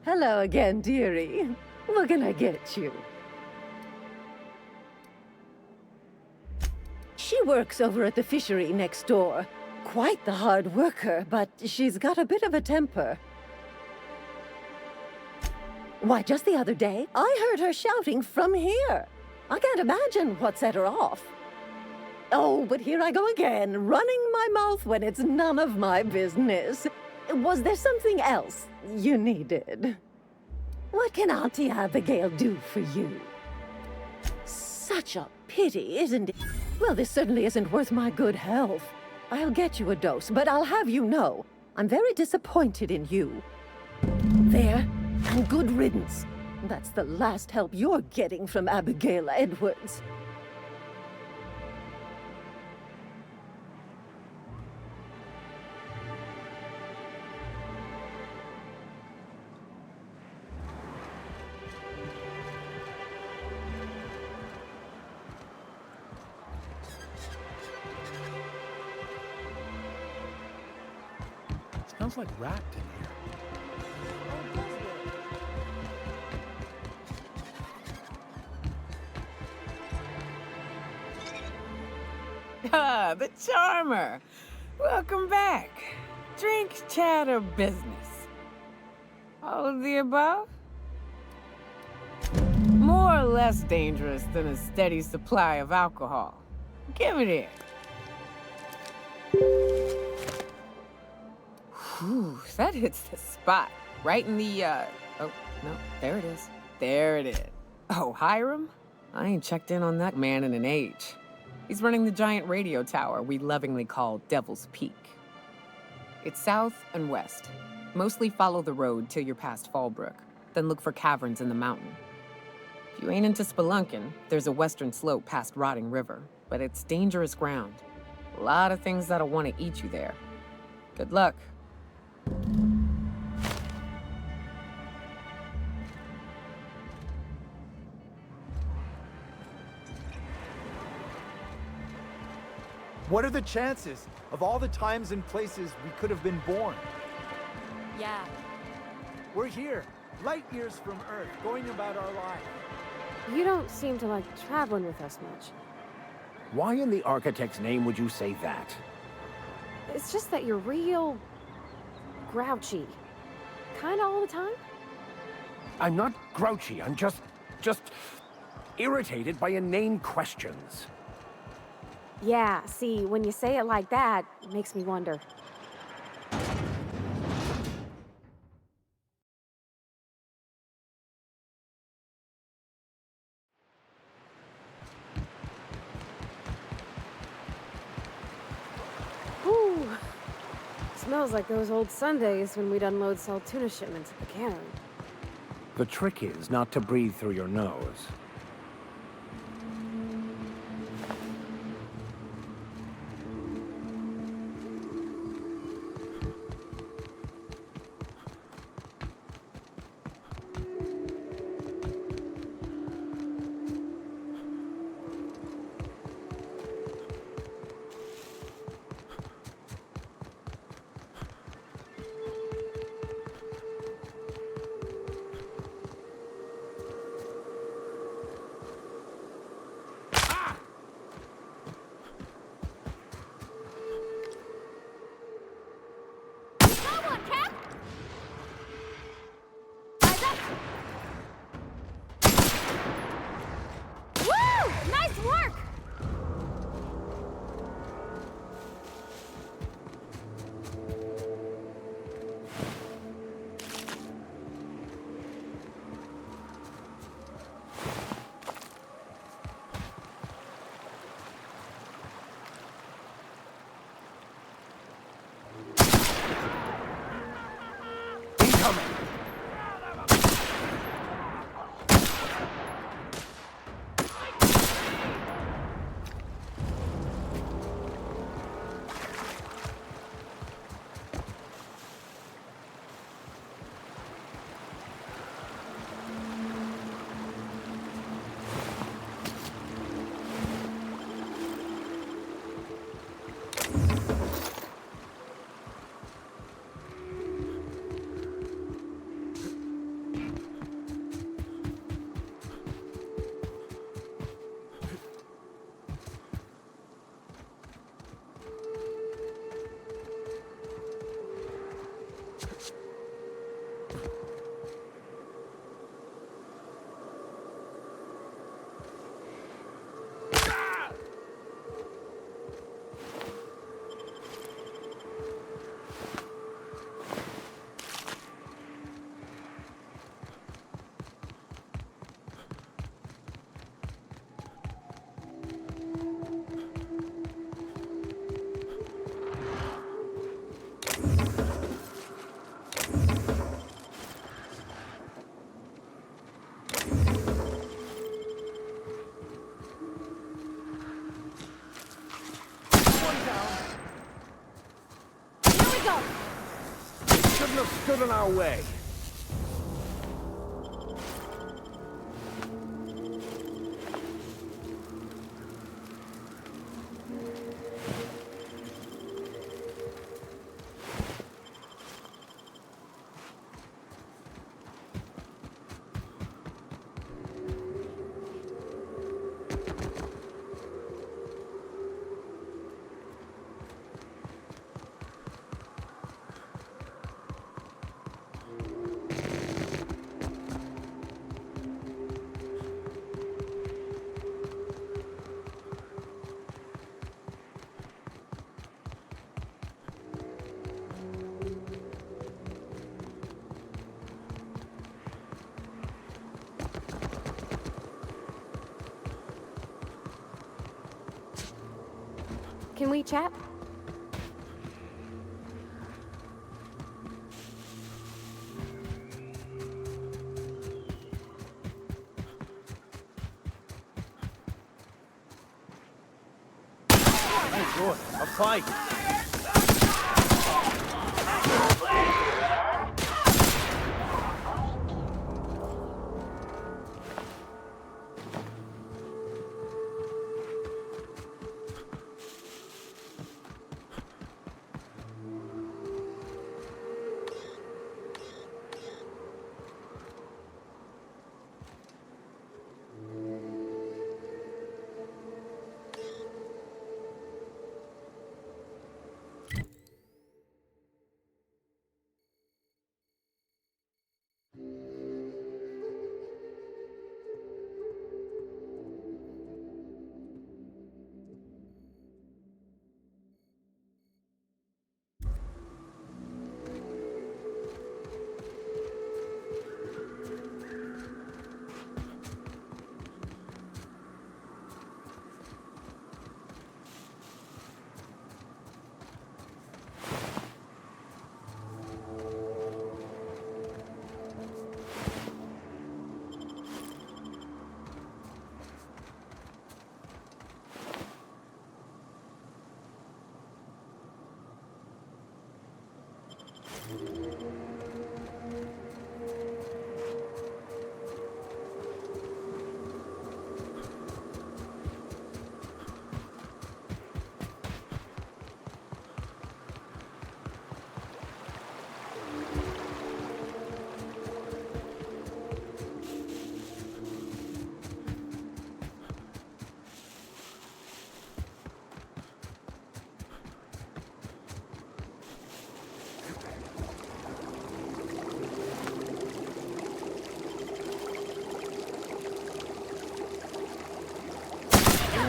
Hello again, dearie. What can I get you? She works over at the fishery next door. Quite the hard worker, but she's got a bit of a temper. Why, just the other day, I heard her shouting from here. I can't imagine what set her off. Oh, but here I go again, running my mouth when it's none of my business. Was there something else you needed? What can Auntie Abigail do for you? Such a pity, isn't it? Well, this certainly isn't worth my good health. I'll get you a dose, but I'll have you know, I'm very disappointed in you. There, and good riddance. That's the last help you're getting from Abigail Edwards. Smells like rat in here. Ah, the charmer. Welcome back. Drink, chat, or business? All of the above? More or less dangerous than a steady supply of alcohol. Give it here. Whew, that hits the spot. Right in the, oh, no, there it is. There it is. Oh, Hiram? I ain't checked in on that man in an age. He's running the giant radio tower we lovingly call Devil's Peak. It's south and west. Mostly follow the road till you're past Fallbrook, then look for caverns in the mountain. If you ain't into spelunking, there's a western slope past Rotting River, but it's dangerous ground. A lot of things that'll want to eat you there. Good luck. What are the chances of all the times and places we could have been born? Yeah. We're here, light years from Earth, going about our lives. You don't seem to like traveling with us much. Why in the architect's name would you say that? It's just that you're real grouchy. Kinda all the time? I'm not grouchy, I'm just irritated by inane questions. Yeah, see, when you say it like that, it makes me wonder. Whew. Smells like those old Sundays when we'd unload salt tuna shipments at the cannery. The trick is not to breathe through your nose. Stood in our way. Can we chat? Oh, good. A fight.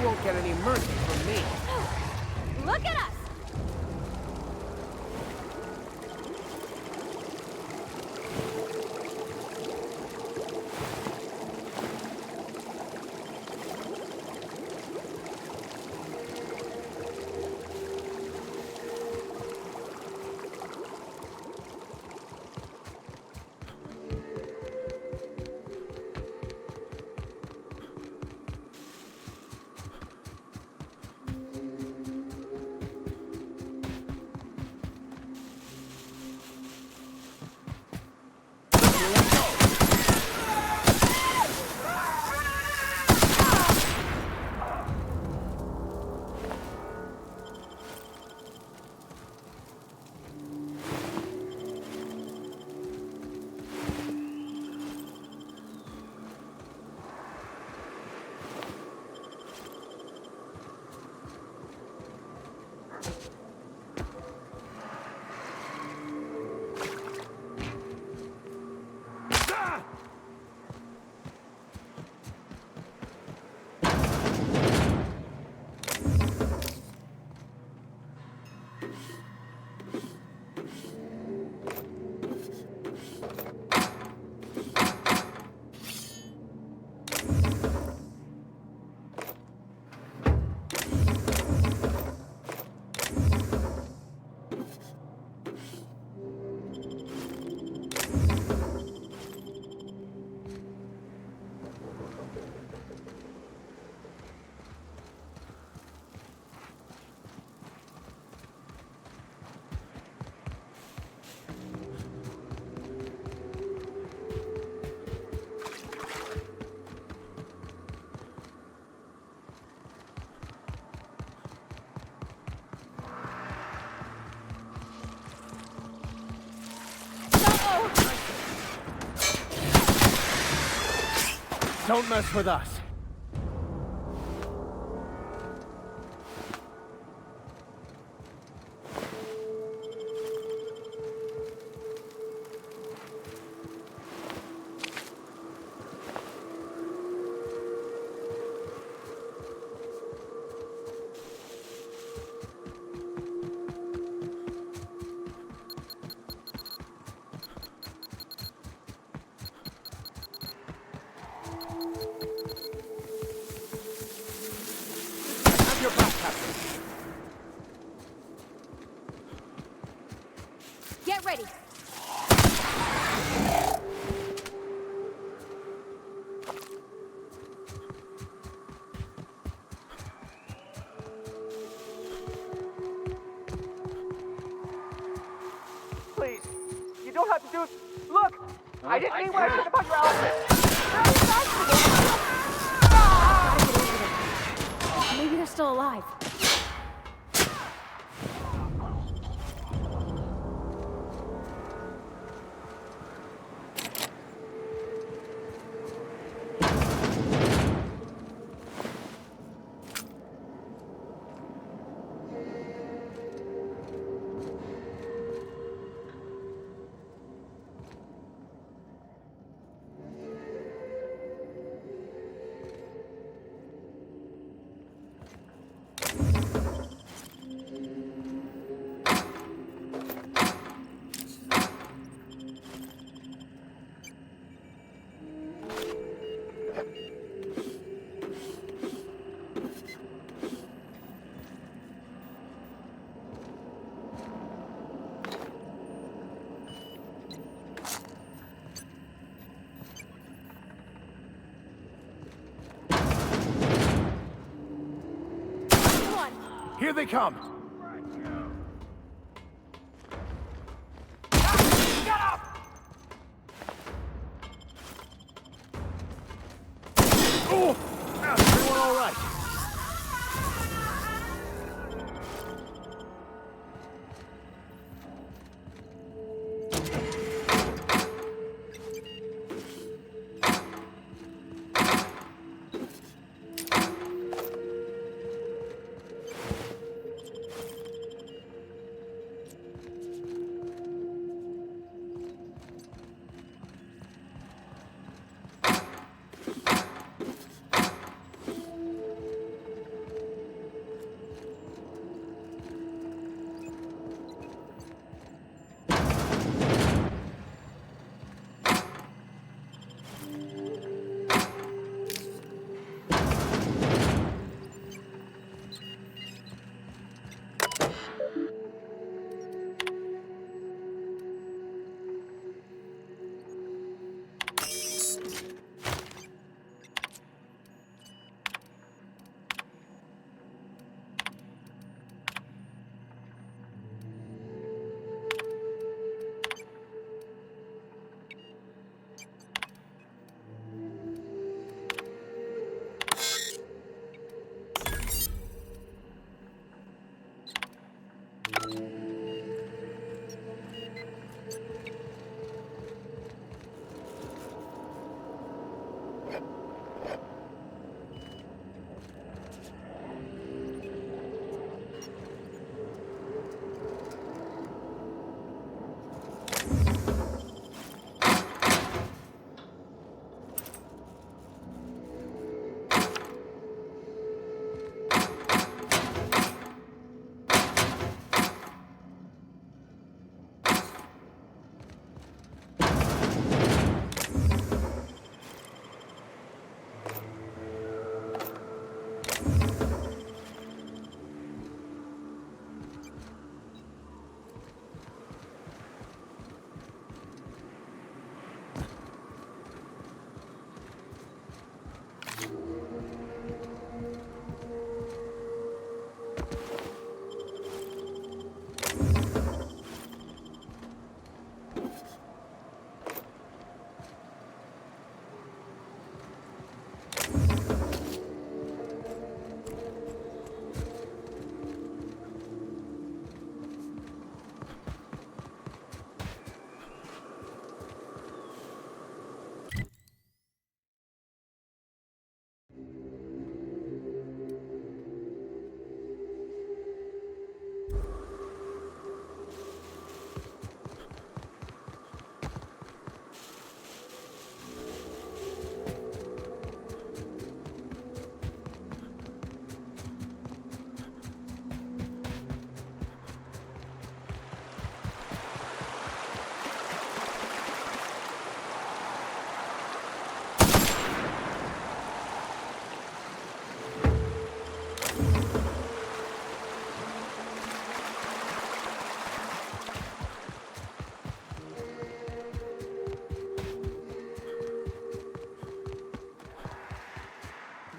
won't get any mercy from me. Look at us! Don't mess with us. Get ready. Please, you don't have to do. Look, I didn't mean what I said about your outfit. Maybe they're still alive. Here they come! Oh! Everyone all right?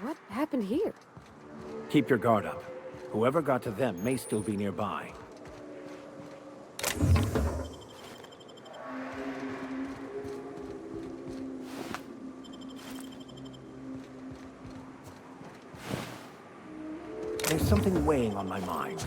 What happened here? Keep your guard up. Whoever got to them may still be nearby. There's something weighing on my mind.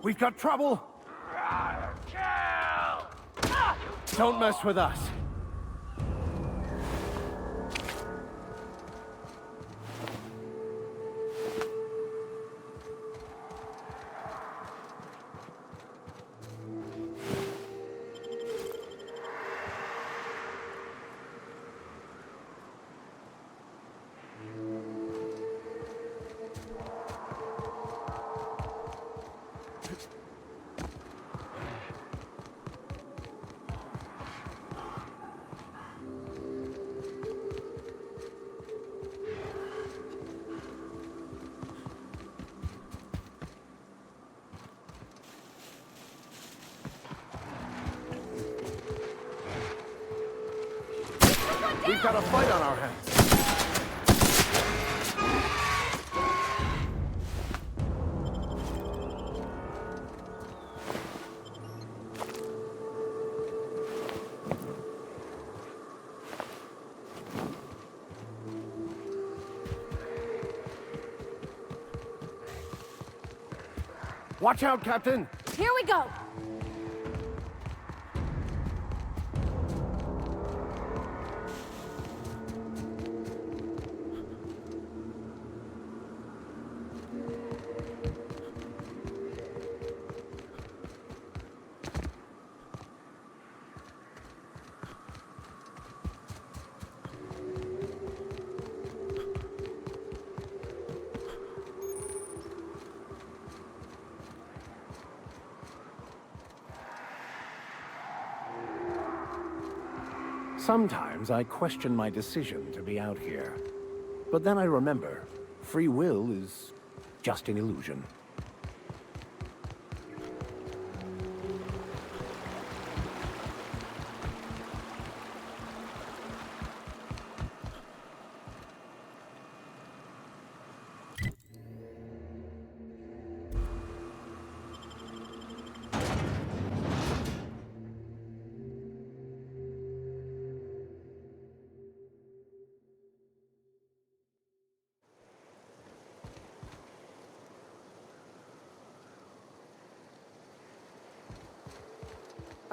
We've got trouble! Don't mess with us. We've got a fight on our hands. Watch out, Captain! Here we go! Sometimes I question my decision to be out here. But then I remember, free will is just an illusion.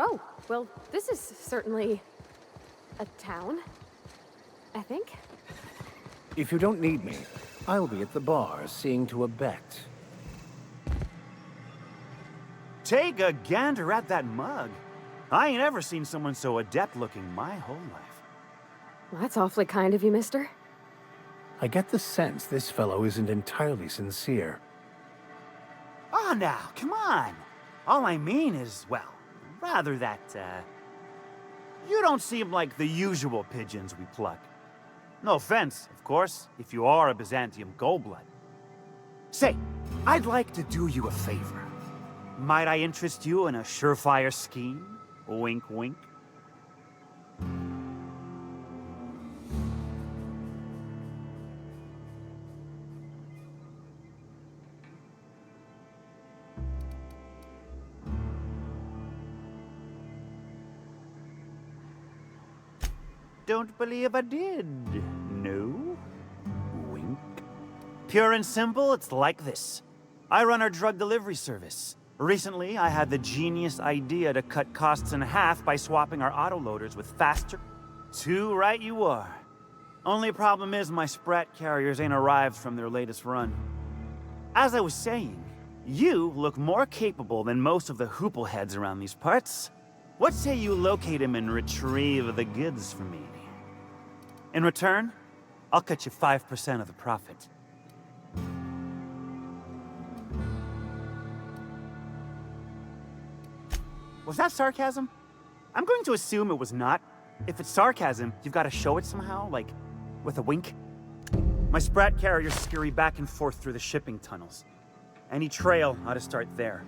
Oh, well, this is certainly a town, I think. If you don't need me, I'll be at the bar seeing to a bet. Take a gander at that mug. I ain't ever seen someone so adept looking my whole life. Well, that's awfully kind of you, mister. I get the sense this fellow isn't entirely sincere. Oh, now, come on. All I mean is, well, rather that, you don't seem like the usual pigeons we pluck. No offense, of course, if you are a Byzantium goldblood. Say, I'd like to do you a favor. Might I interest you in a surefire scheme? Wink, wink. don't believe I did. No? Wink. Pure and simple, it's like this. I run our drug delivery service. Recently, I had the genius idea to cut costs in half by swapping our autoloaders with faster... Too right you are. Only problem is my sprat carriers ain't arrived from their latest run. As I was saying, you look more capable than most of the hoople heads around these parts. What say you locate him and retrieve the goods for me? In return, I'll cut you 5% of the profit. Was that sarcasm? I'm going to assume it was not. If it's sarcasm, you've got to show it somehow, like with a wink. My sprat carriers scurry back and forth through the shipping tunnels. Any trail ought to start there.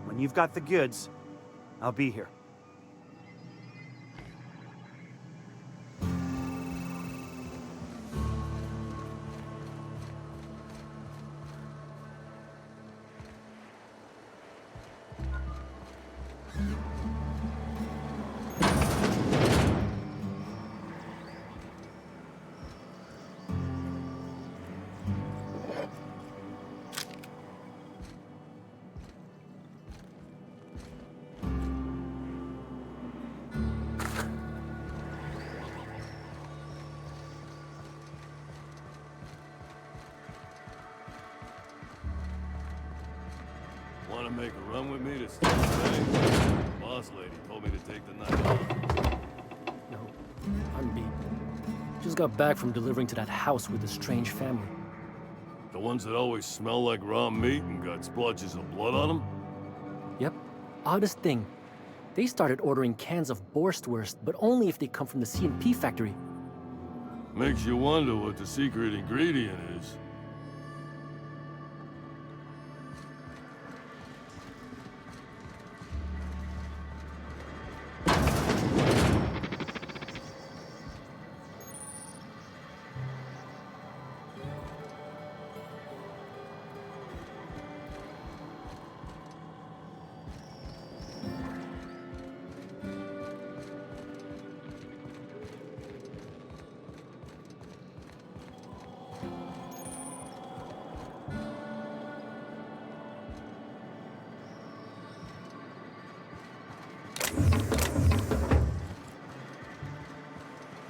When you've got the goods, I'll be here. Want to make a run with me to Stellar Bay? Boss lady told me to take the night off. No, I'm beat. Just got back from delivering to that house with a strange family. The ones that always smell like raw meat and got splotches of blood on them? Yep. Oddest thing. They started ordering cans of Borstwurst, but only if they come from the C&P factory. Makes you wonder what the secret ingredient is.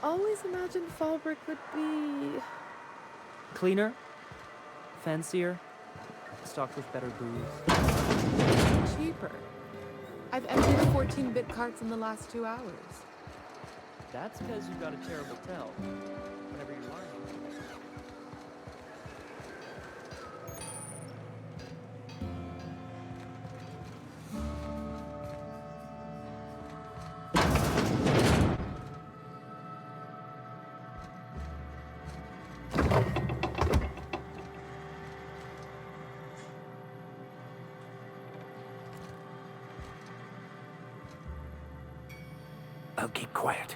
Always imagined Fallbrook would be... cleaner, fancier, stocked with better booze. Cheaper. I've emptied 14-bit carts in the last 2 hours. That's because you got a terrible tell. Whenever you're lying. I'll keep quiet.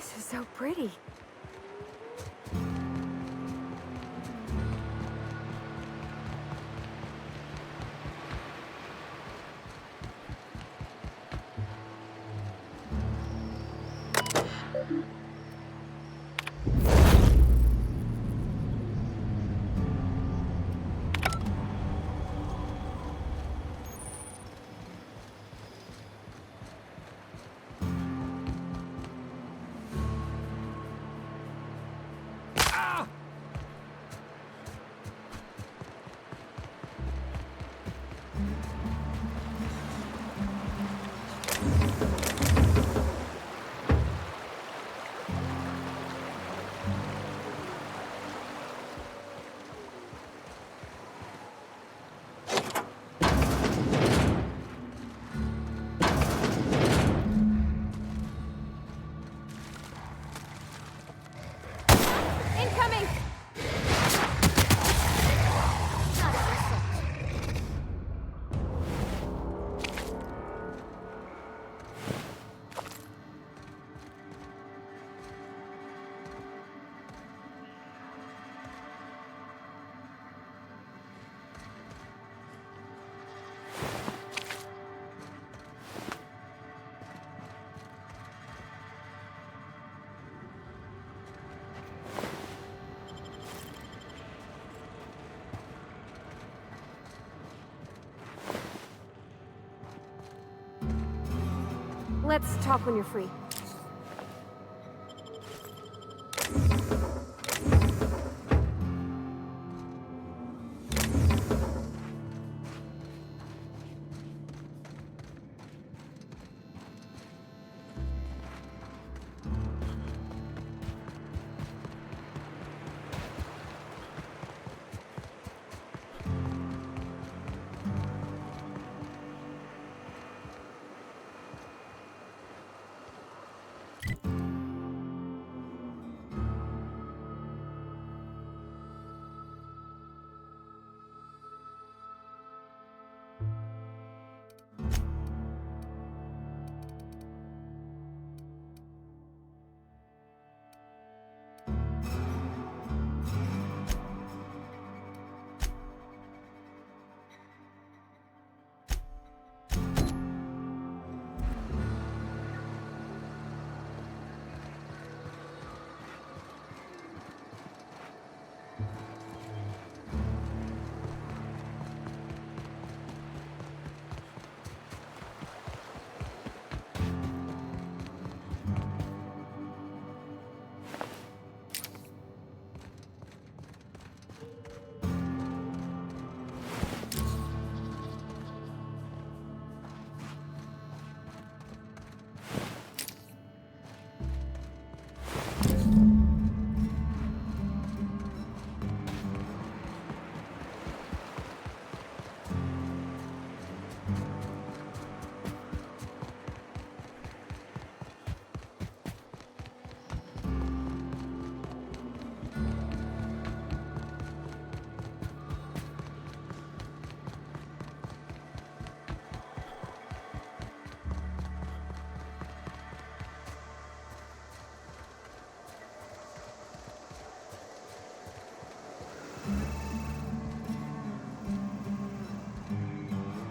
This is so pretty. Let's talk when you're free.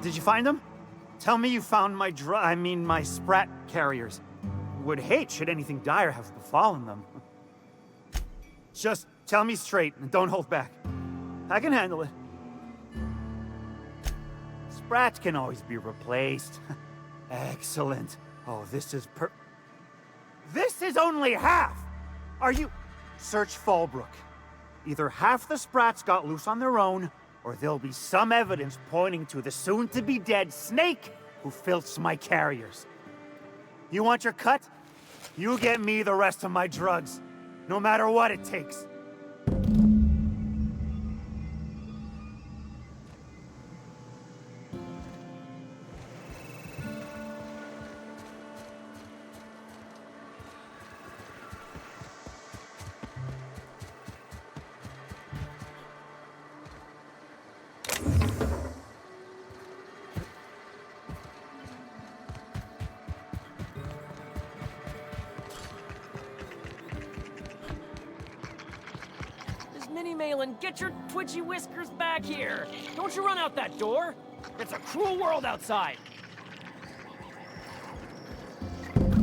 Did you find them? Tell me you found my my sprat carriers. Would hate should anything dire have befallen them. Just tell me straight and don't hold back. I can handle it. Sprats can always be replaced. Excellent. Oh, this is This is only half! Are you... Search Fallbrook. Either half the Sprats got loose on their own, or there'll be some evidence pointing to the soon-to-be-dead snake who filched my carriers. You want your cut? You get me the rest of my drugs, no matter what it takes. Malin, get your twitchy whiskers back here! Don't you run out that door! It's a cruel world outside!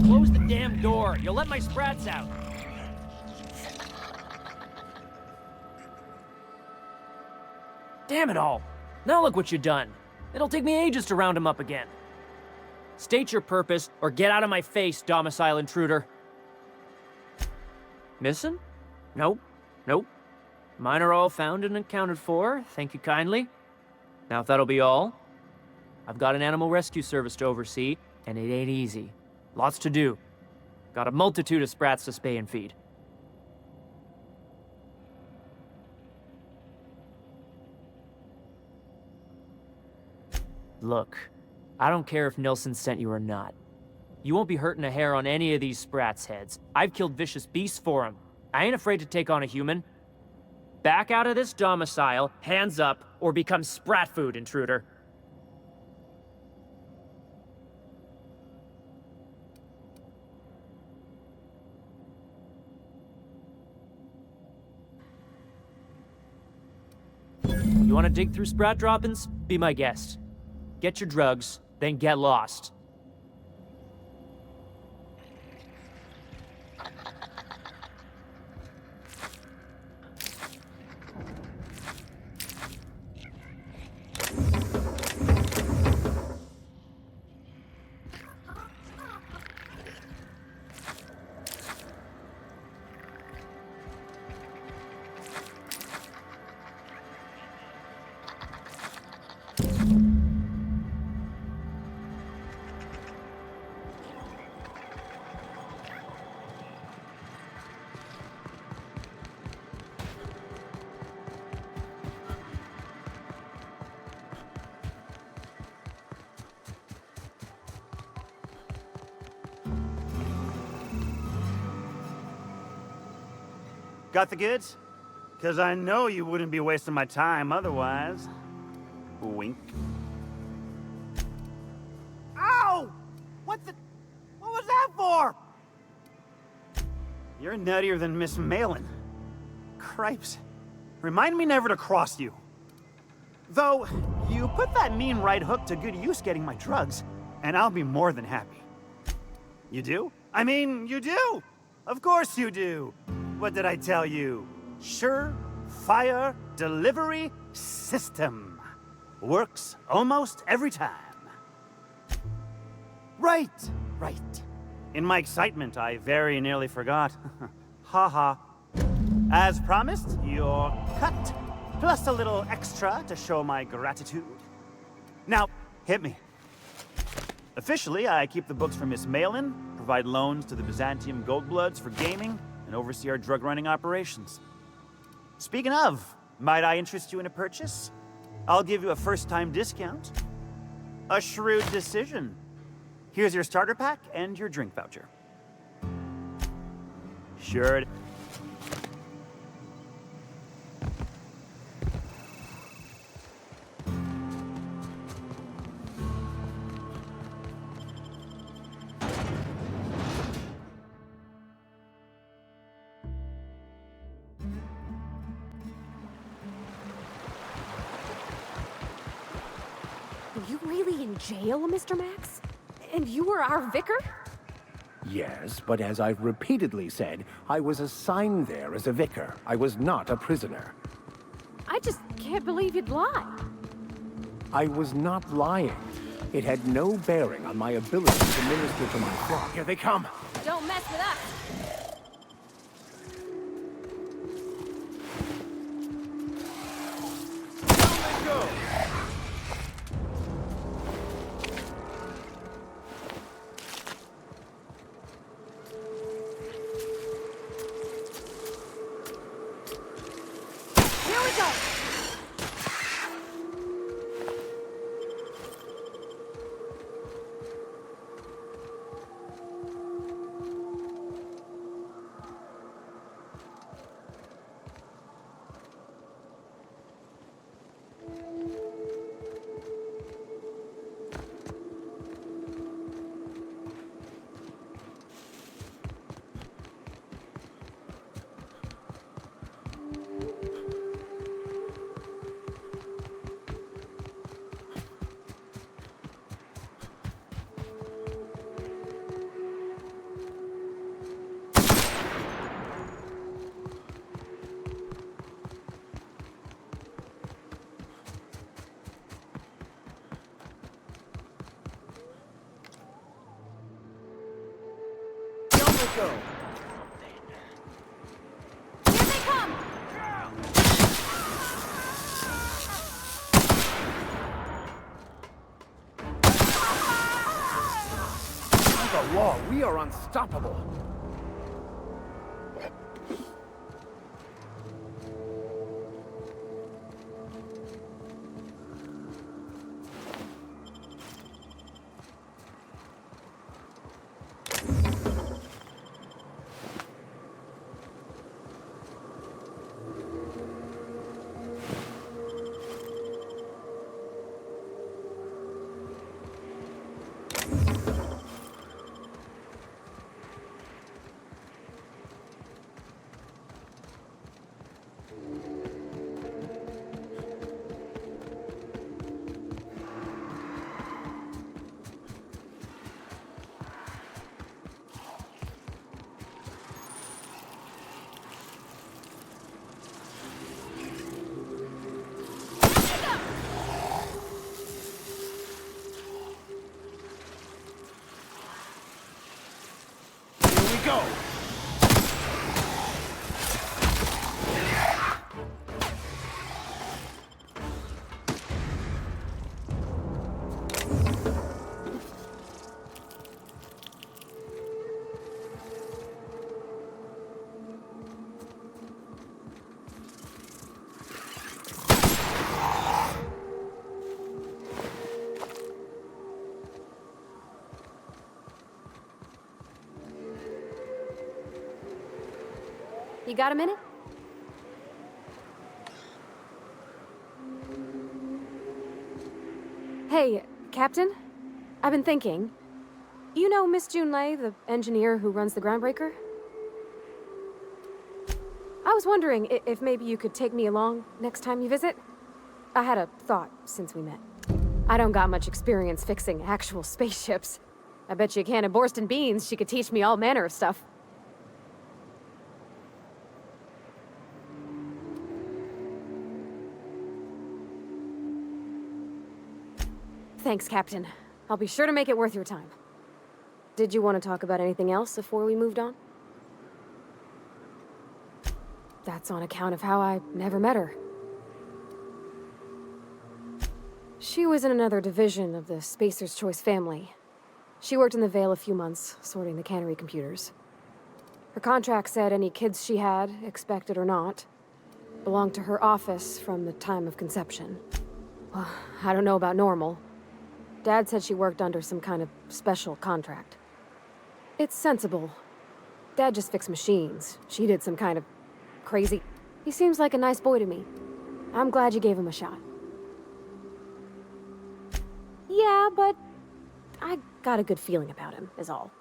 Close the damn door! You'll let my sprats out! Damn it all! Now look what you done! It'll take me ages to round him up again. State your purpose, or get out of my face, domicile intruder. Missing? Nope. Nope. Mine are all found and accounted for, thank you kindly. Now if that'll be all, I've got an animal rescue service to oversee, and it ain't easy. Lots to do. Got a multitude of sprats to spay and feed. Look, I don't care if Nilsson sent you or not. You won't be hurting a hair on any of these sprats' heads. I've killed vicious beasts for 'em. I ain't afraid to take on a human. Back out of this domicile, hands up, or become sprat food, intruder. You want to dig through sprat droppings? Be my guest. Get your drugs, then get lost. Got the goods? Because I know you wouldn't be wasting my time otherwise. Wink. Ow! What was that for? You're nuttier than Miss Malin. Cripes. Remind me never to cross you. Though, you put that mean right hook to good use getting my drugs, and I'll be more than happy. You do? I mean, you do! Of course you do! What did I tell you? Sure-fire delivery system. Works almost every time. Right. In my excitement, I very nearly forgot. Haha. As promised, your cut, plus a little extra to show my gratitude. Now, hit me. Officially, I keep the books for Miss Malin, provide loans to the Byzantium Goldbloods for gaming, and oversee our drug-running operations. Speaking of, might I interest you in a purchase? I'll give you a first-time discount. A shrewd decision. Here's your starter pack and your drink voucher. Sure. Are you really in jail, Mr. Max? And you were our vicar? Yes, but as I've repeatedly said, I was assigned there as a vicar. I was not a prisoner. I just can't believe you'd lie. I was not lying. It had no bearing on my ability to minister to my flock. Here they come! Don't mess with us! it go. Here they come! By the law, we are unstoppable. Go! You got a minute? Hey, Captain? I've been thinking. You know Miss Junlei, the engineer who runs the Groundbreaker? I was wondering if maybe you could take me along next time you visit. I had a thought since we met. I don't got much experience fixing actual spaceships. I bet you a can of Borston beans she could teach me all manner of stuff. Thanks, Captain. I'll be sure to make it worth your time. Did you want to talk about anything else before we moved on? That's on account of how I never met her. She was in another division of the Spacer's Choice family. She worked in the Vale a few months, sorting the cannery computers. Her contract said any kids she had, expected or not, belonged to her office from the time of conception. Well, I don't know about normal. Dad said she worked under some kind of special contract. It's sensible. Dad just fixed machines. She did some kind of crazy... He seems like a nice boy to me. I'm glad you gave him a shot. Yeah, but I got a good feeling about him, is all.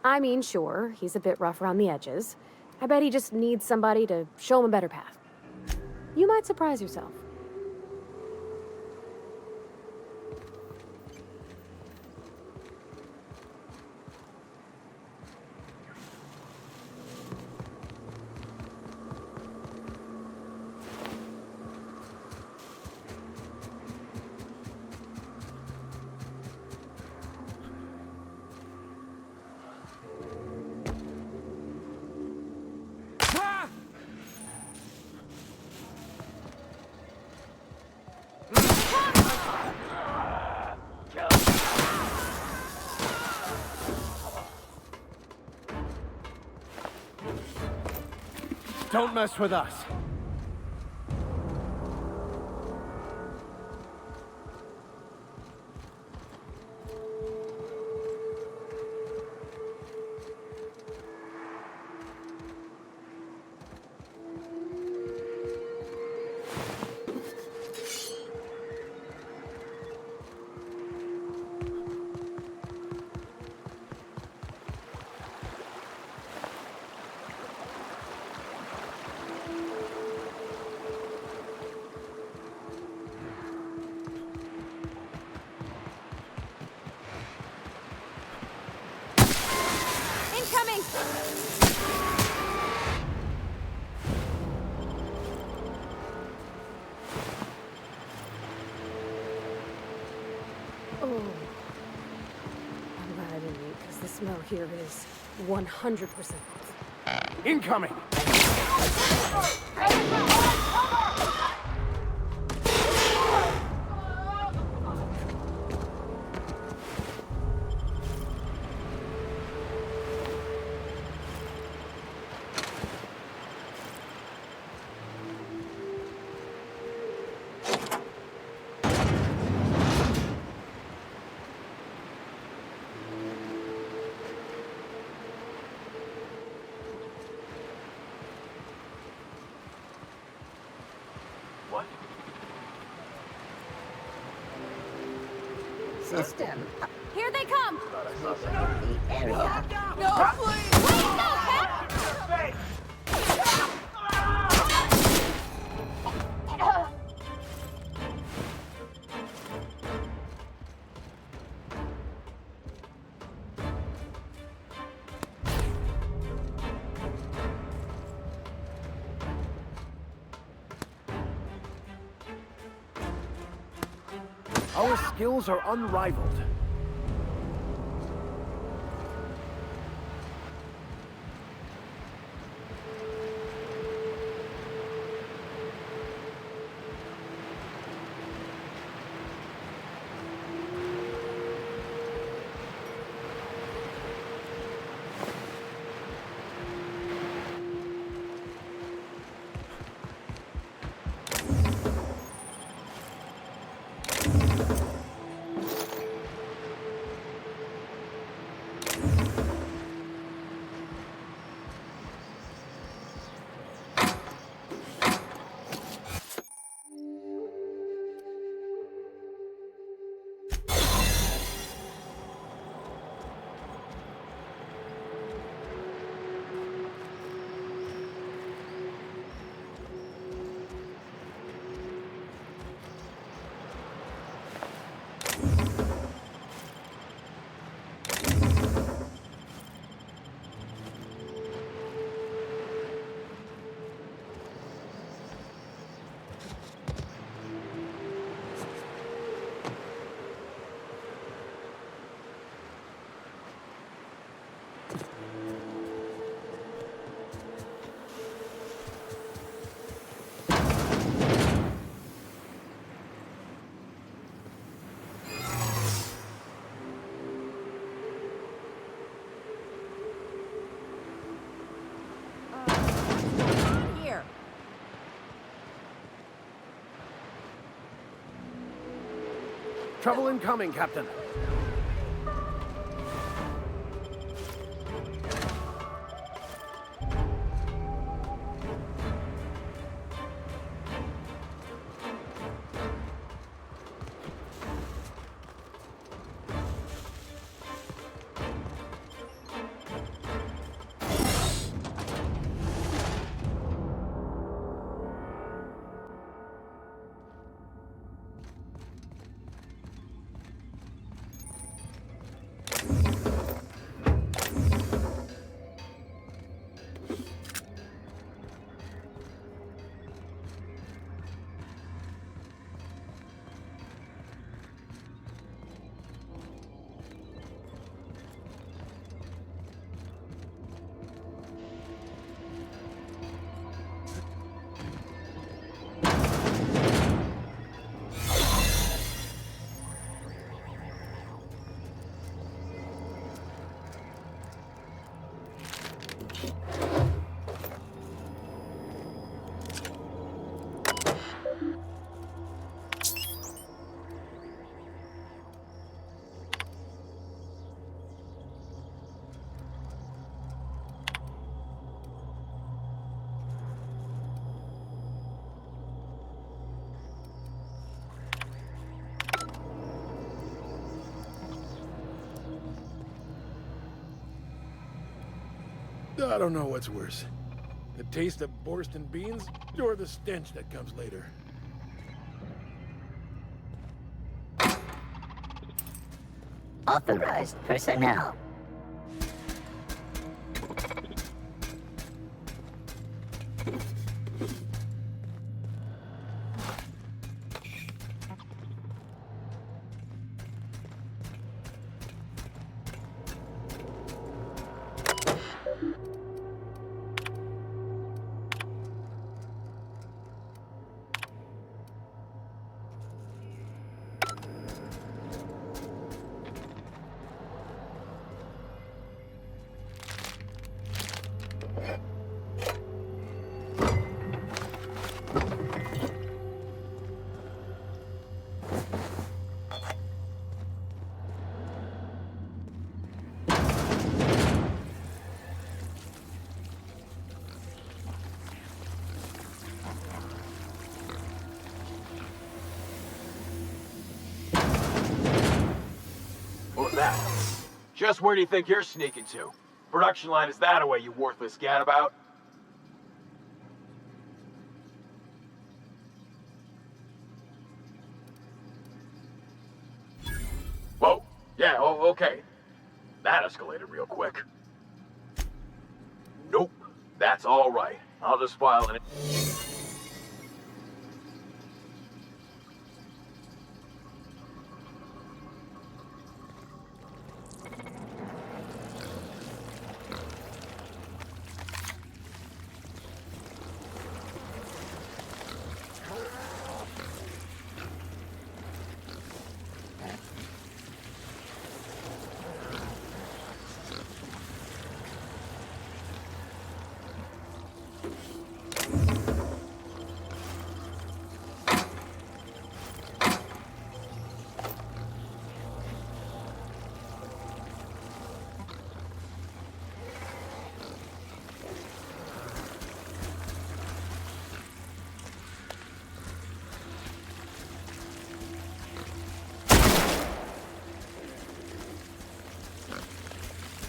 I mean, sure, he's a bit rough around the edges. I bet he just needs somebody to show him a better path. You might surprise yourself. Don't mess with us. Oh. I'm glad I didn't eat, because the smell here is 100%. Incoming! System. Here they come! The area. No, please! Wait, no, Cap! Our skills are unrivaled. Trouble incoming, Captain. I don't know what's worse. The taste of Borscht beans, or the stench that comes later. Authorized personnel. Just where do you think you're sneaking to? Production line is that away, you worthless gadabout? Whoa. Yeah, oh, okay. That escalated real quick. Nope. That's all right. I'll just file an...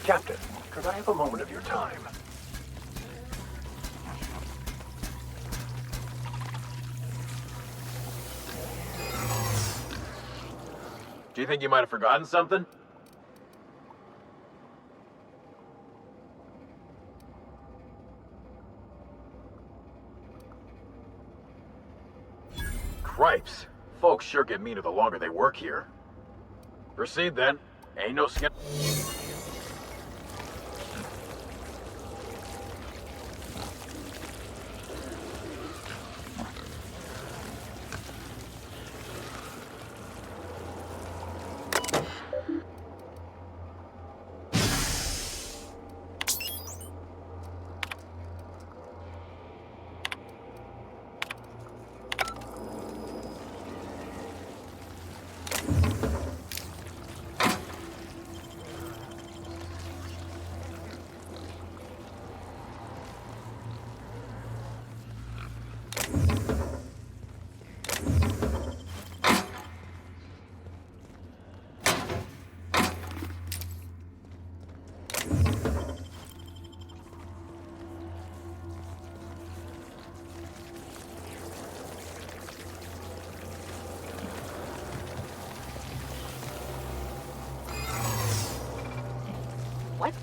Captain, could I have a moment of your time? Do you think you might have forgotten something? Cripes. Folks sure get meaner the longer they work here. Proceed then. Ain't no skin. What?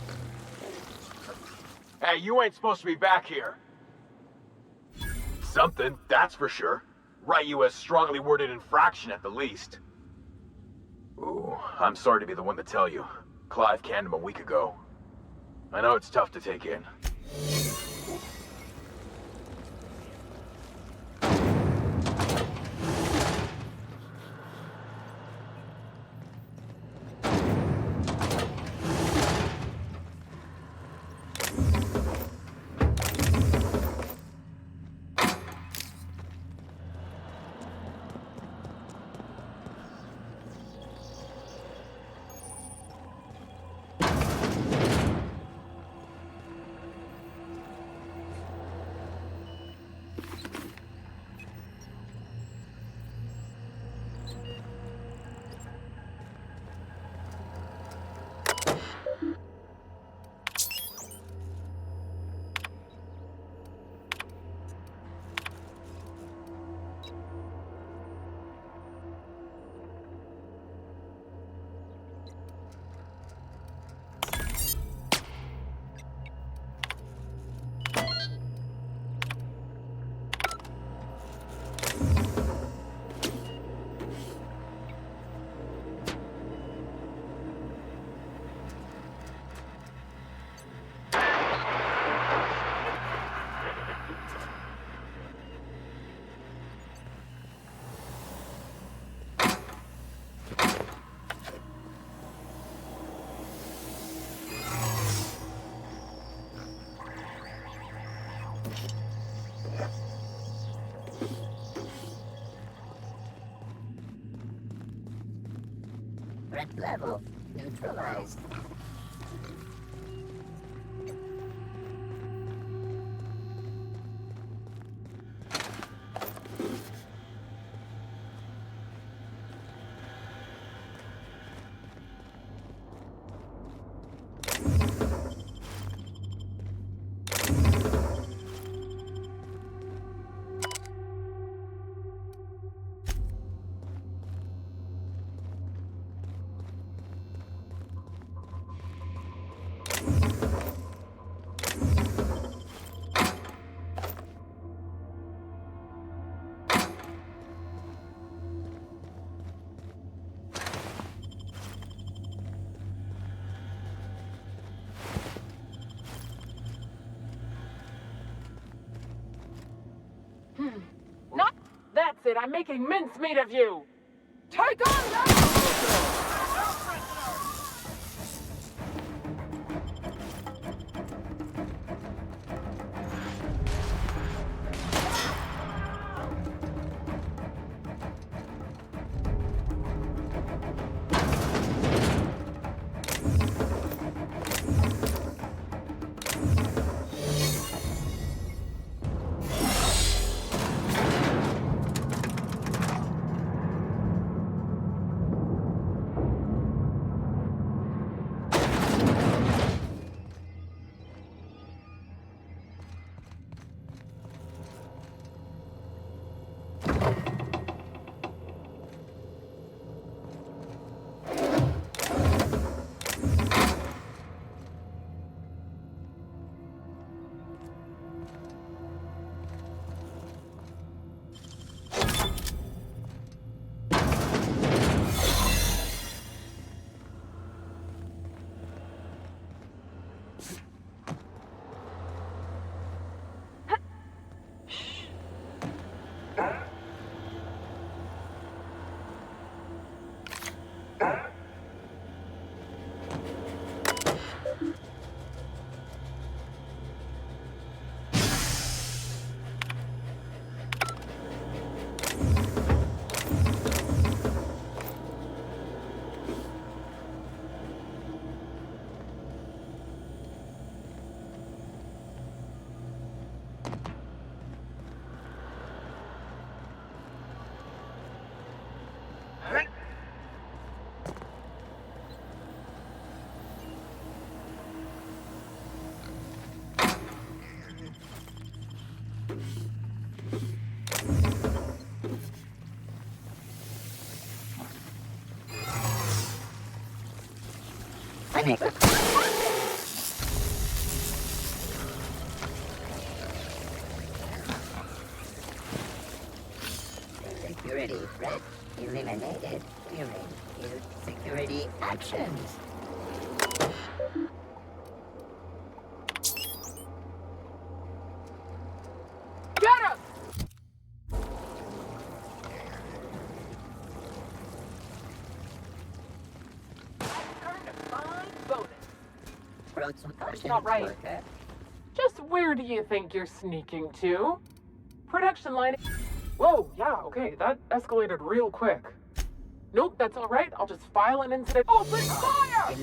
Hey, you ain't supposed to be back here. Something, that's for sure. Write you a strongly worded infraction at the least. Ooh, I'm sorry to be the one to tell you. Clive canned him a week ago. I know it's tough to take in. Threat level neutralized. it! I'm making mincemeat of you! Take on that! Security threat eliminated during your security actions. Get him! That's not right. Just where do you think you're sneaking to? Production line. Whoa, yeah, okay, that escalated real quick. Nope, that's all right. I'll just file an incident. Open fire!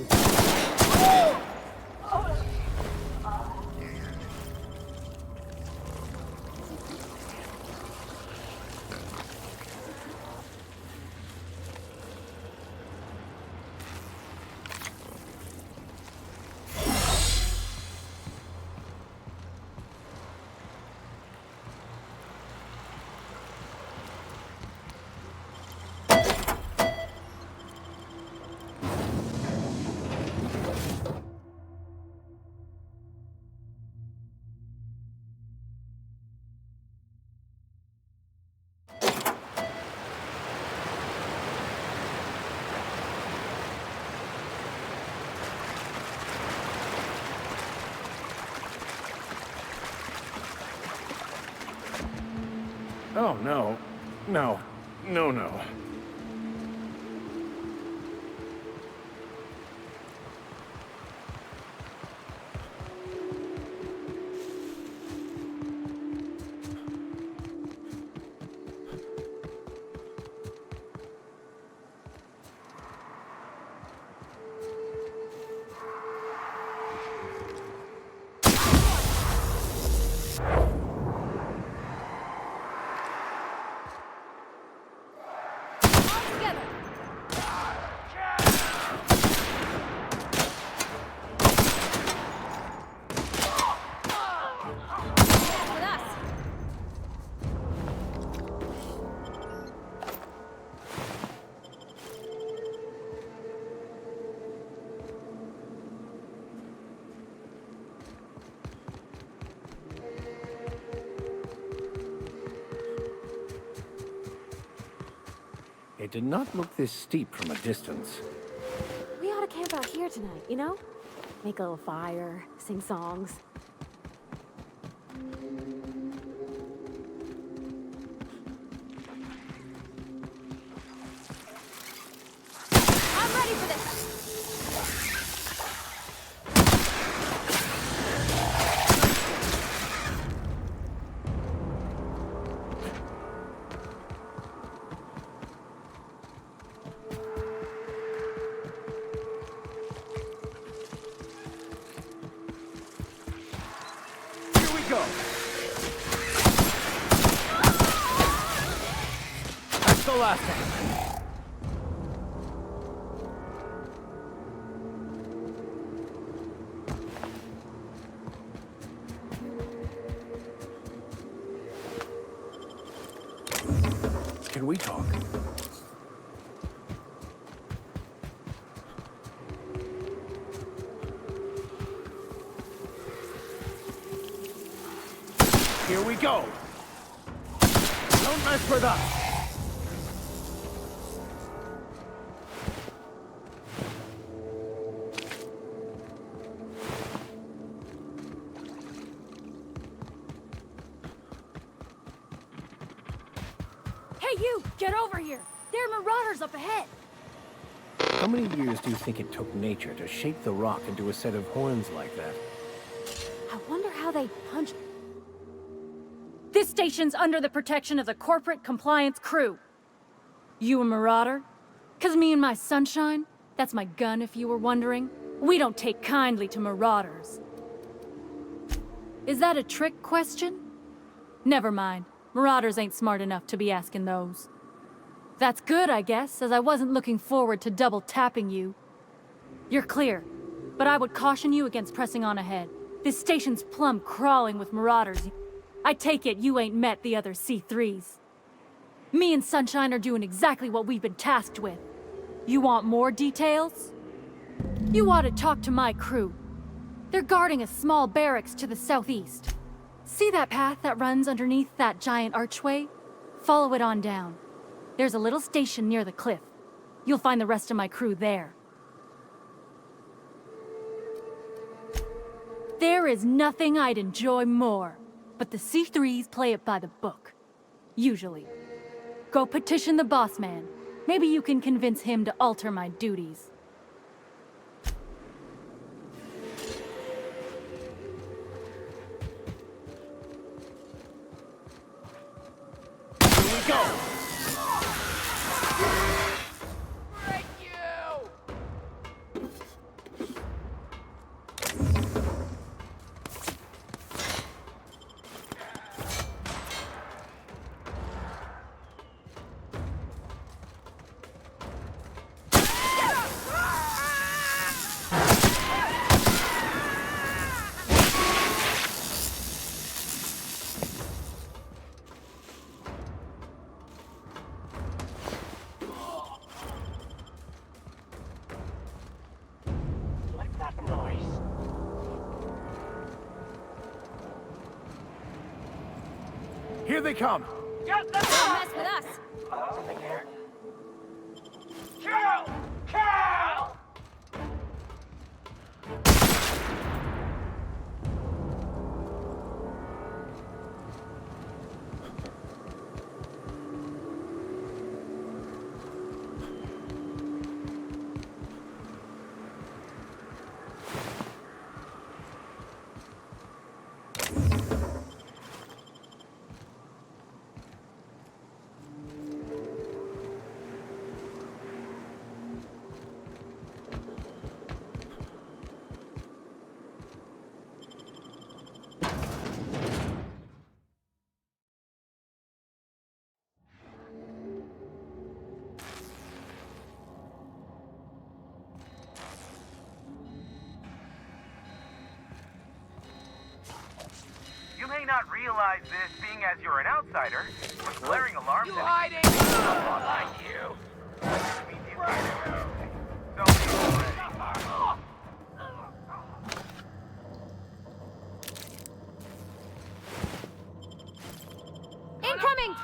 Oh, no. No. No, no. It did not look this steep from a distance. We ought to camp out here tonight, you know? Make a little fire, sing songs. last time. Can we talk? Here we go. Don't mess with us. Hey, you! Get over here! There are marauders up ahead! How many years do you think it took nature to shape the rock into a set of horns like that? I wonder how they punch... This station's under the protection of the corporate compliance crew. You a marauder? 'Cause me and my sunshine, that's my gun if you were wondering, we don't take kindly to marauders. Is that a trick question? Never mind. Marauders ain't smart enough to be asking those. That's good, I guess, as I wasn't looking forward to double-tapping you. You're clear, but I would caution you against pressing on ahead. This station's plumb crawling with marauders. I take it you ain't met the other C3s. Me and Sunshine are doing exactly what we've been tasked with. You want more details? You ought to talk to my crew. They're guarding a small barracks to the southeast. See that path that runs underneath that giant archway? Follow it on down. There's a little station near the cliff. You'll find the rest of my crew there. There is nothing I'd enjoy more, but the C3s play it by the book. Usually. Go petition the boss man. Maybe you can convince him to alter my duties. Here we go! Here they come! Don't mess with us! Kill! Kill! You may not realize this, being as you're an outsider, but blaring alarms... You hiding! Someone like you! Means you can't do. So already. Incoming!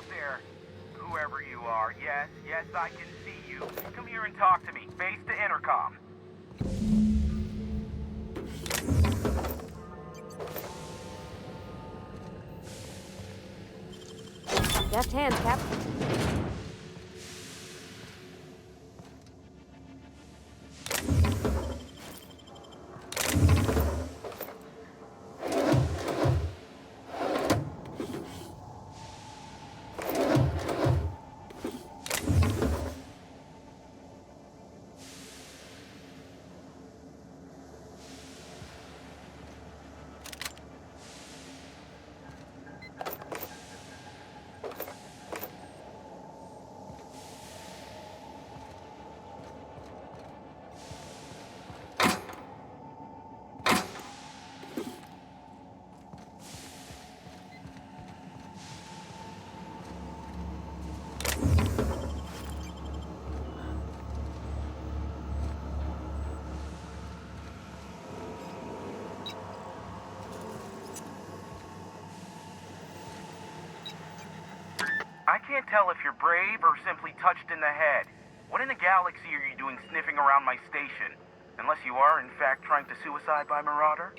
out there. Whoever you are, yes, I can see you. Come here and talk to me, face to intercom. Deft hands, Cap. I can't tell if you're brave or simply touched in the head. What in the galaxy are you doing sniffing around my station? Unless you are, in fact, trying to suicide by Marauder?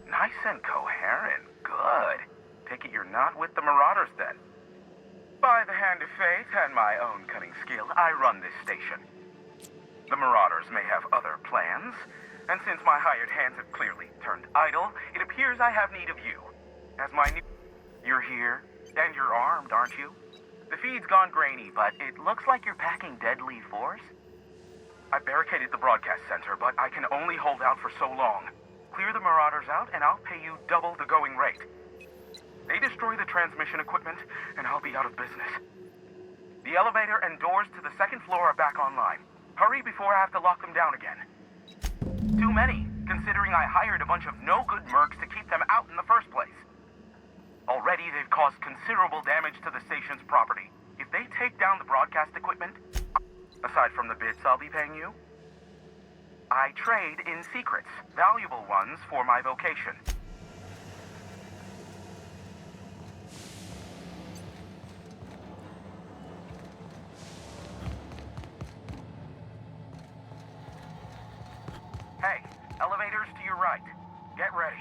Nice and coherent. Good. Take it you're not with the Marauders, then. By the hand of fate and my own cunning skill, I run this station. The Marauders may have other plans, and since my hired hands have clearly turned idle, it appears I have need of you. As my new... You're here, and you're armed, aren't you? The feed's gone grainy, but it looks like you're packing deadly force. I barricaded the broadcast center, but I can only hold out for so long. Clear the Marauders out, and I'll pay you double the going rate. They destroy the transmission equipment, and I'll be out of business. The elevator and doors to the second floor are back online. Hurry before I have to lock them down again. Too many, considering I hired a bunch of no-good mercs to keep them out in the first place. Already, they've caused considerable damage to the station's property. If they take down the broadcast equipment, aside from the bits I'll be paying you, I trade in secrets, valuable ones for my vocation. Hey, elevators to your right. Get ready.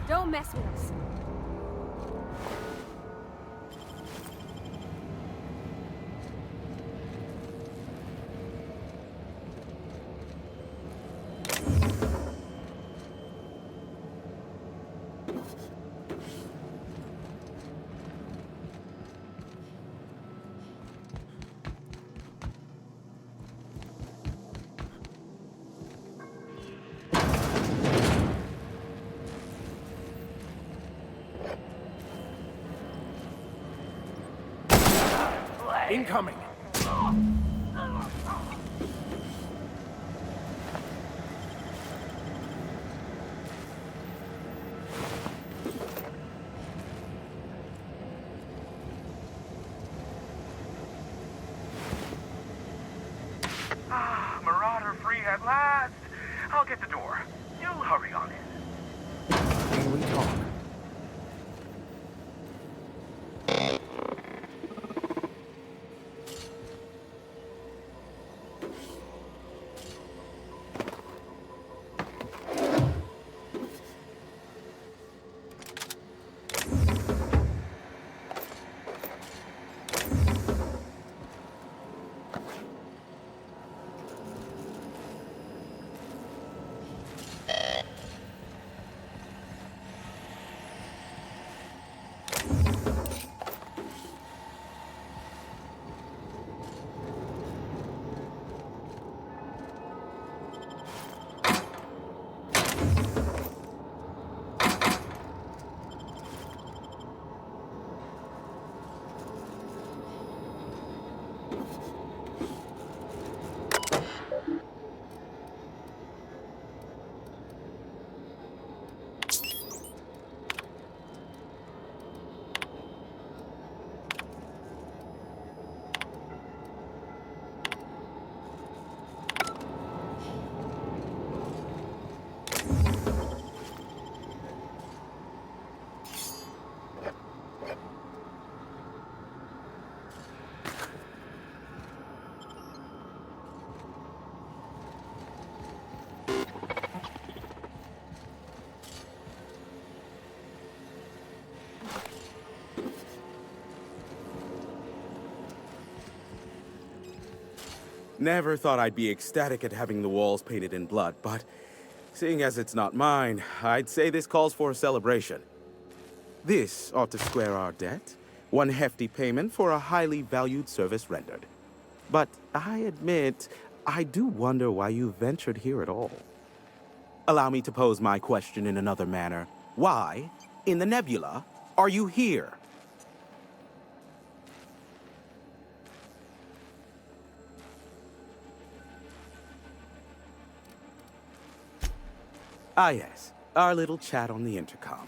Don't mess with us. Incoming! Marauder free at last. I'll get the door. You hurry on in. Can we talk? Never thought I'd be ecstatic at having the walls painted in blood, but seeing as it's not mine, I'd say this calls for a celebration. This ought to square our debt. One hefty payment for a highly valued service rendered. But I admit, I do wonder why you ventured here at all. Allow me to pose my question in another manner. Why, in the nebula, are you here? Ah yes, our little chat on the intercom.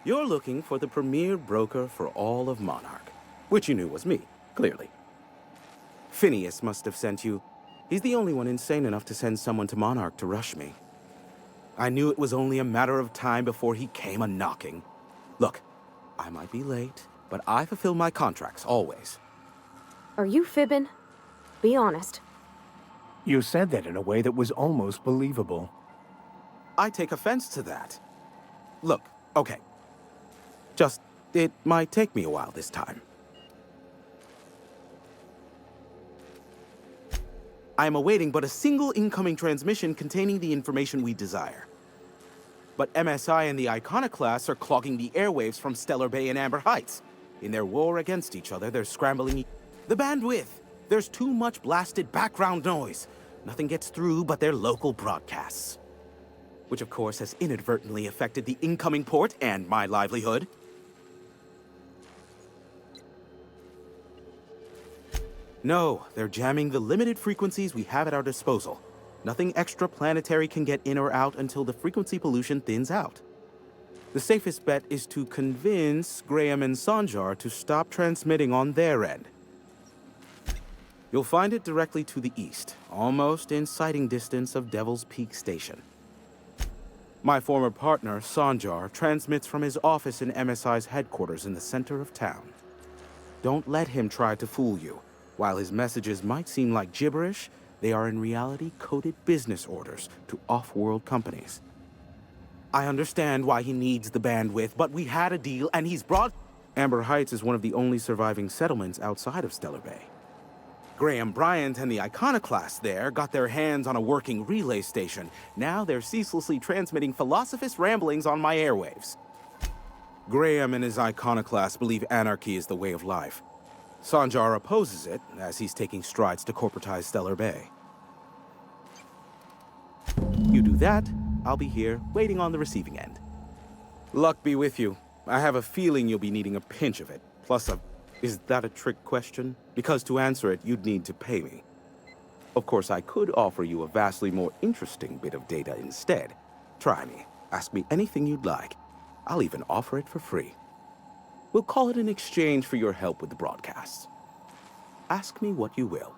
You're looking for the premier broker for all of Monarch, which you knew was me, clearly. Phineas must have sent you. He's the only one insane enough to send someone to Monarch to rush me. I knew it was only a matter of time before he came a-knocking. Look, I might be late, but I fulfill my contracts, always. Are you fibbing? Be honest. You said that in a way that was almost believable. I take offense to that. Look, okay. Just, it might take me a while this time. I am awaiting but a single incoming transmission containing the information we desire. But MSI and the Iconoclasts are clogging the airwaves from Stellar Bay and Amber Heights. In their war against each other, they're scrambling the bandwidth. There's too much blasted background noise. Nothing gets through but their local broadcasts. Which of course has inadvertently affected the incoming port and my livelihood. No, they're jamming the limited frequencies we have at our disposal. Nothing extraplanetary can get in or out until the frequency pollution thins out. The safest bet is to convince Graham and Sanjar to stop transmitting on their end. You'll find it directly to the east, almost in sighting distance of Devil's Peak Station. My former partner, Sanjar, transmits from his office in MSI's headquarters in the center of town. Don't let him try to fool you. While his messages might seem like gibberish, they are in reality coded business orders to off-world companies. I understand why he needs the bandwidth, but we had a deal and he's brought... Amber Heights is one of the only surviving settlements outside of Stellar Bay. Graham Bryant and the Iconoclasts there got their hands on a working relay station. Now they're ceaselessly transmitting philosophist ramblings on my airwaves. Graham and his Iconoclasts believe anarchy is the way of life. Sanjar opposes it, as he's taking strides to corporatize Stellar Bay. You do that, I'll be here, waiting on the receiving end. Luck be with you. I have a feeling you'll be needing a pinch of it, plus a... Is that a trick question? Because to answer it, you'd need to pay me. Of course, I could offer you a vastly more interesting bit of data instead. Try me. Ask me anything you'd like. I'll even offer it for free. We'll call it an exchange for your help with the broadcasts. Ask me what you will.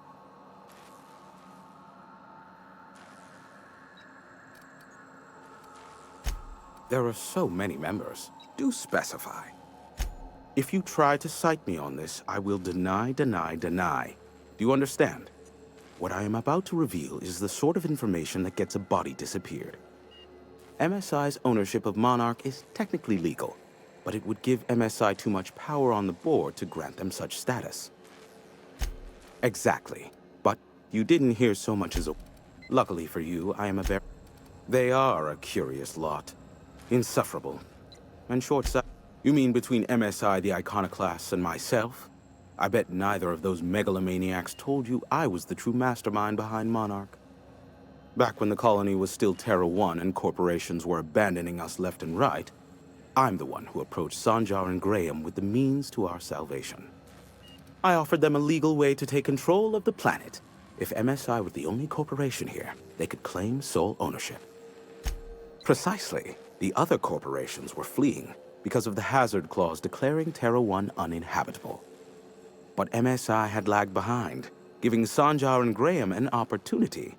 There are so many members. Do specify. If you try to cite me on this, I will deny, deny, deny. Do you understand? What I am about to reveal is the sort of information that gets a body disappeared. MSI's ownership of Monarch is technically legal, but it would give MSI too much power on the board to grant them such status. Exactly. But you didn't hear so much as a... Luckily for you, I am a very... They are a curious lot. Insufferable. And short-sighted. You mean between MSI, the Iconoclasts, and myself? I bet neither of those megalomaniacs told you I was the true mastermind behind Monarch. Back when the colony was still Terra 1 and corporations were abandoning us left and right, I'm the one who approached Sanjar and Graham with the means to our salvation. I offered them a legal way to take control of the planet. If MSI were the only corporation here, they could claim sole ownership. Precisely. The other corporations were fleeing because of the hazard clause declaring Terra 1 uninhabitable. But MSI had lagged behind, giving Sanjar and Graham an opportunity.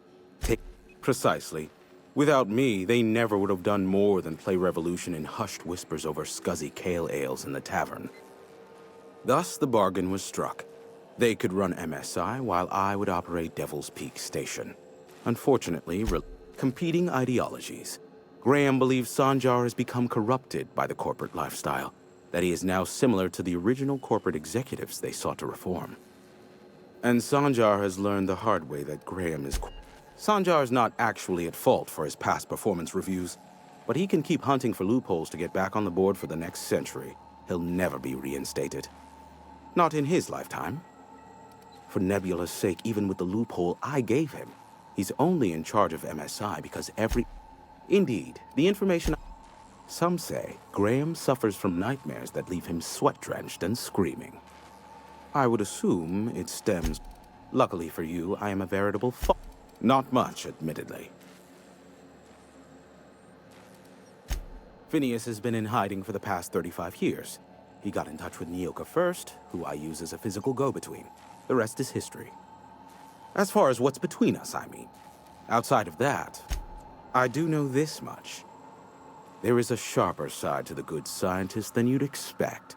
Precisely. Without me, they never would have done more than play Revolution in hushed whispers over scuzzy kale ales in the tavern. Thus, the bargain was struck. They could run MSI while I would operate Devil's Peak Station. Unfortunately, competing ideologies. Graham believes Sanjar has become corrupted by the corporate lifestyle, that he is now similar to the original corporate executives they sought to reform. And Sanjar has learned the hard way that Graham is... Sanjar's not actually at fault for his past performance reviews, but he can keep hunting for loopholes to get back on the board for the next century. He'll never be reinstated. Not in his lifetime. For Nebula's sake, even with the loophole I gave him, he's only in charge of MSI because Indeed, the information... Some say Graham suffers from nightmares that leave him sweat-drenched and screaming. I would assume it stems... Luckily for you, I am a veritable Not much, admittedly. Phineas has been in hiding for the past 35 years. He got in touch with Nyoka first, who I use as a physical go-between. The rest is history. As far as what's between us, I mean. Outside of that, I do know this much. There is a sharper side to the good scientist than you'd expect.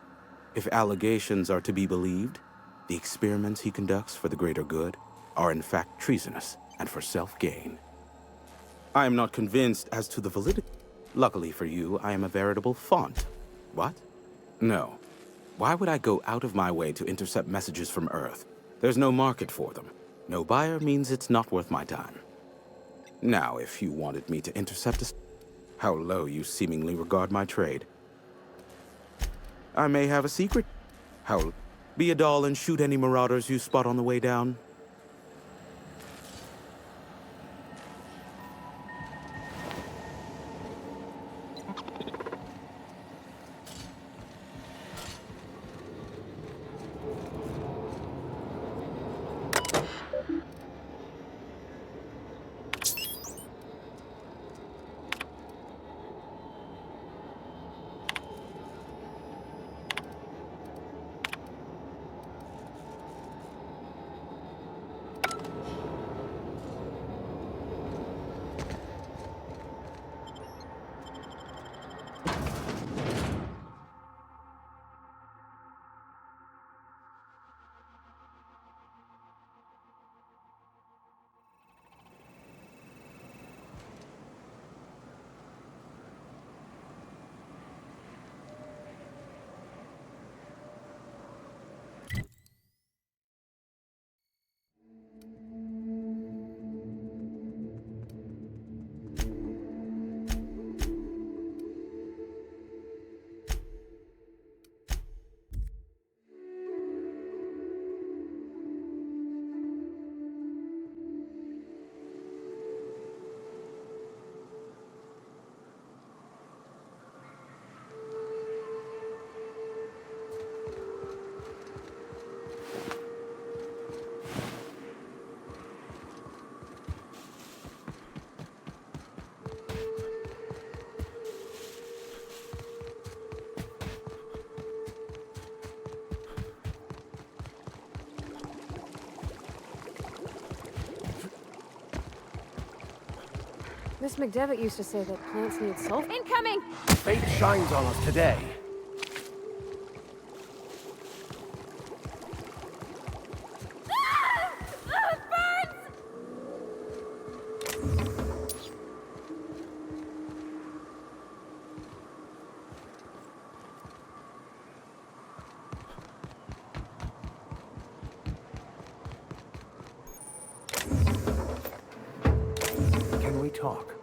If allegations are to be believed, the experiments he conducts for the greater good are in fact treasonous and for self-gain. I am not convinced as to the validity. Luckily for you, I am a veritable font. What? No. Why would I go out of my way to intercept messages from Earth? There's no market for them. No buyer means it's not worth my time. Now, if you wanted me to intercept a... How low you seemingly regard my trade. I may have a secret. How... Be a doll and shoot any marauders you spot on the way down. Miss McDevitt used to say that plants need sulfur. Incoming! Fate shines on us today. It burns! Can we talk?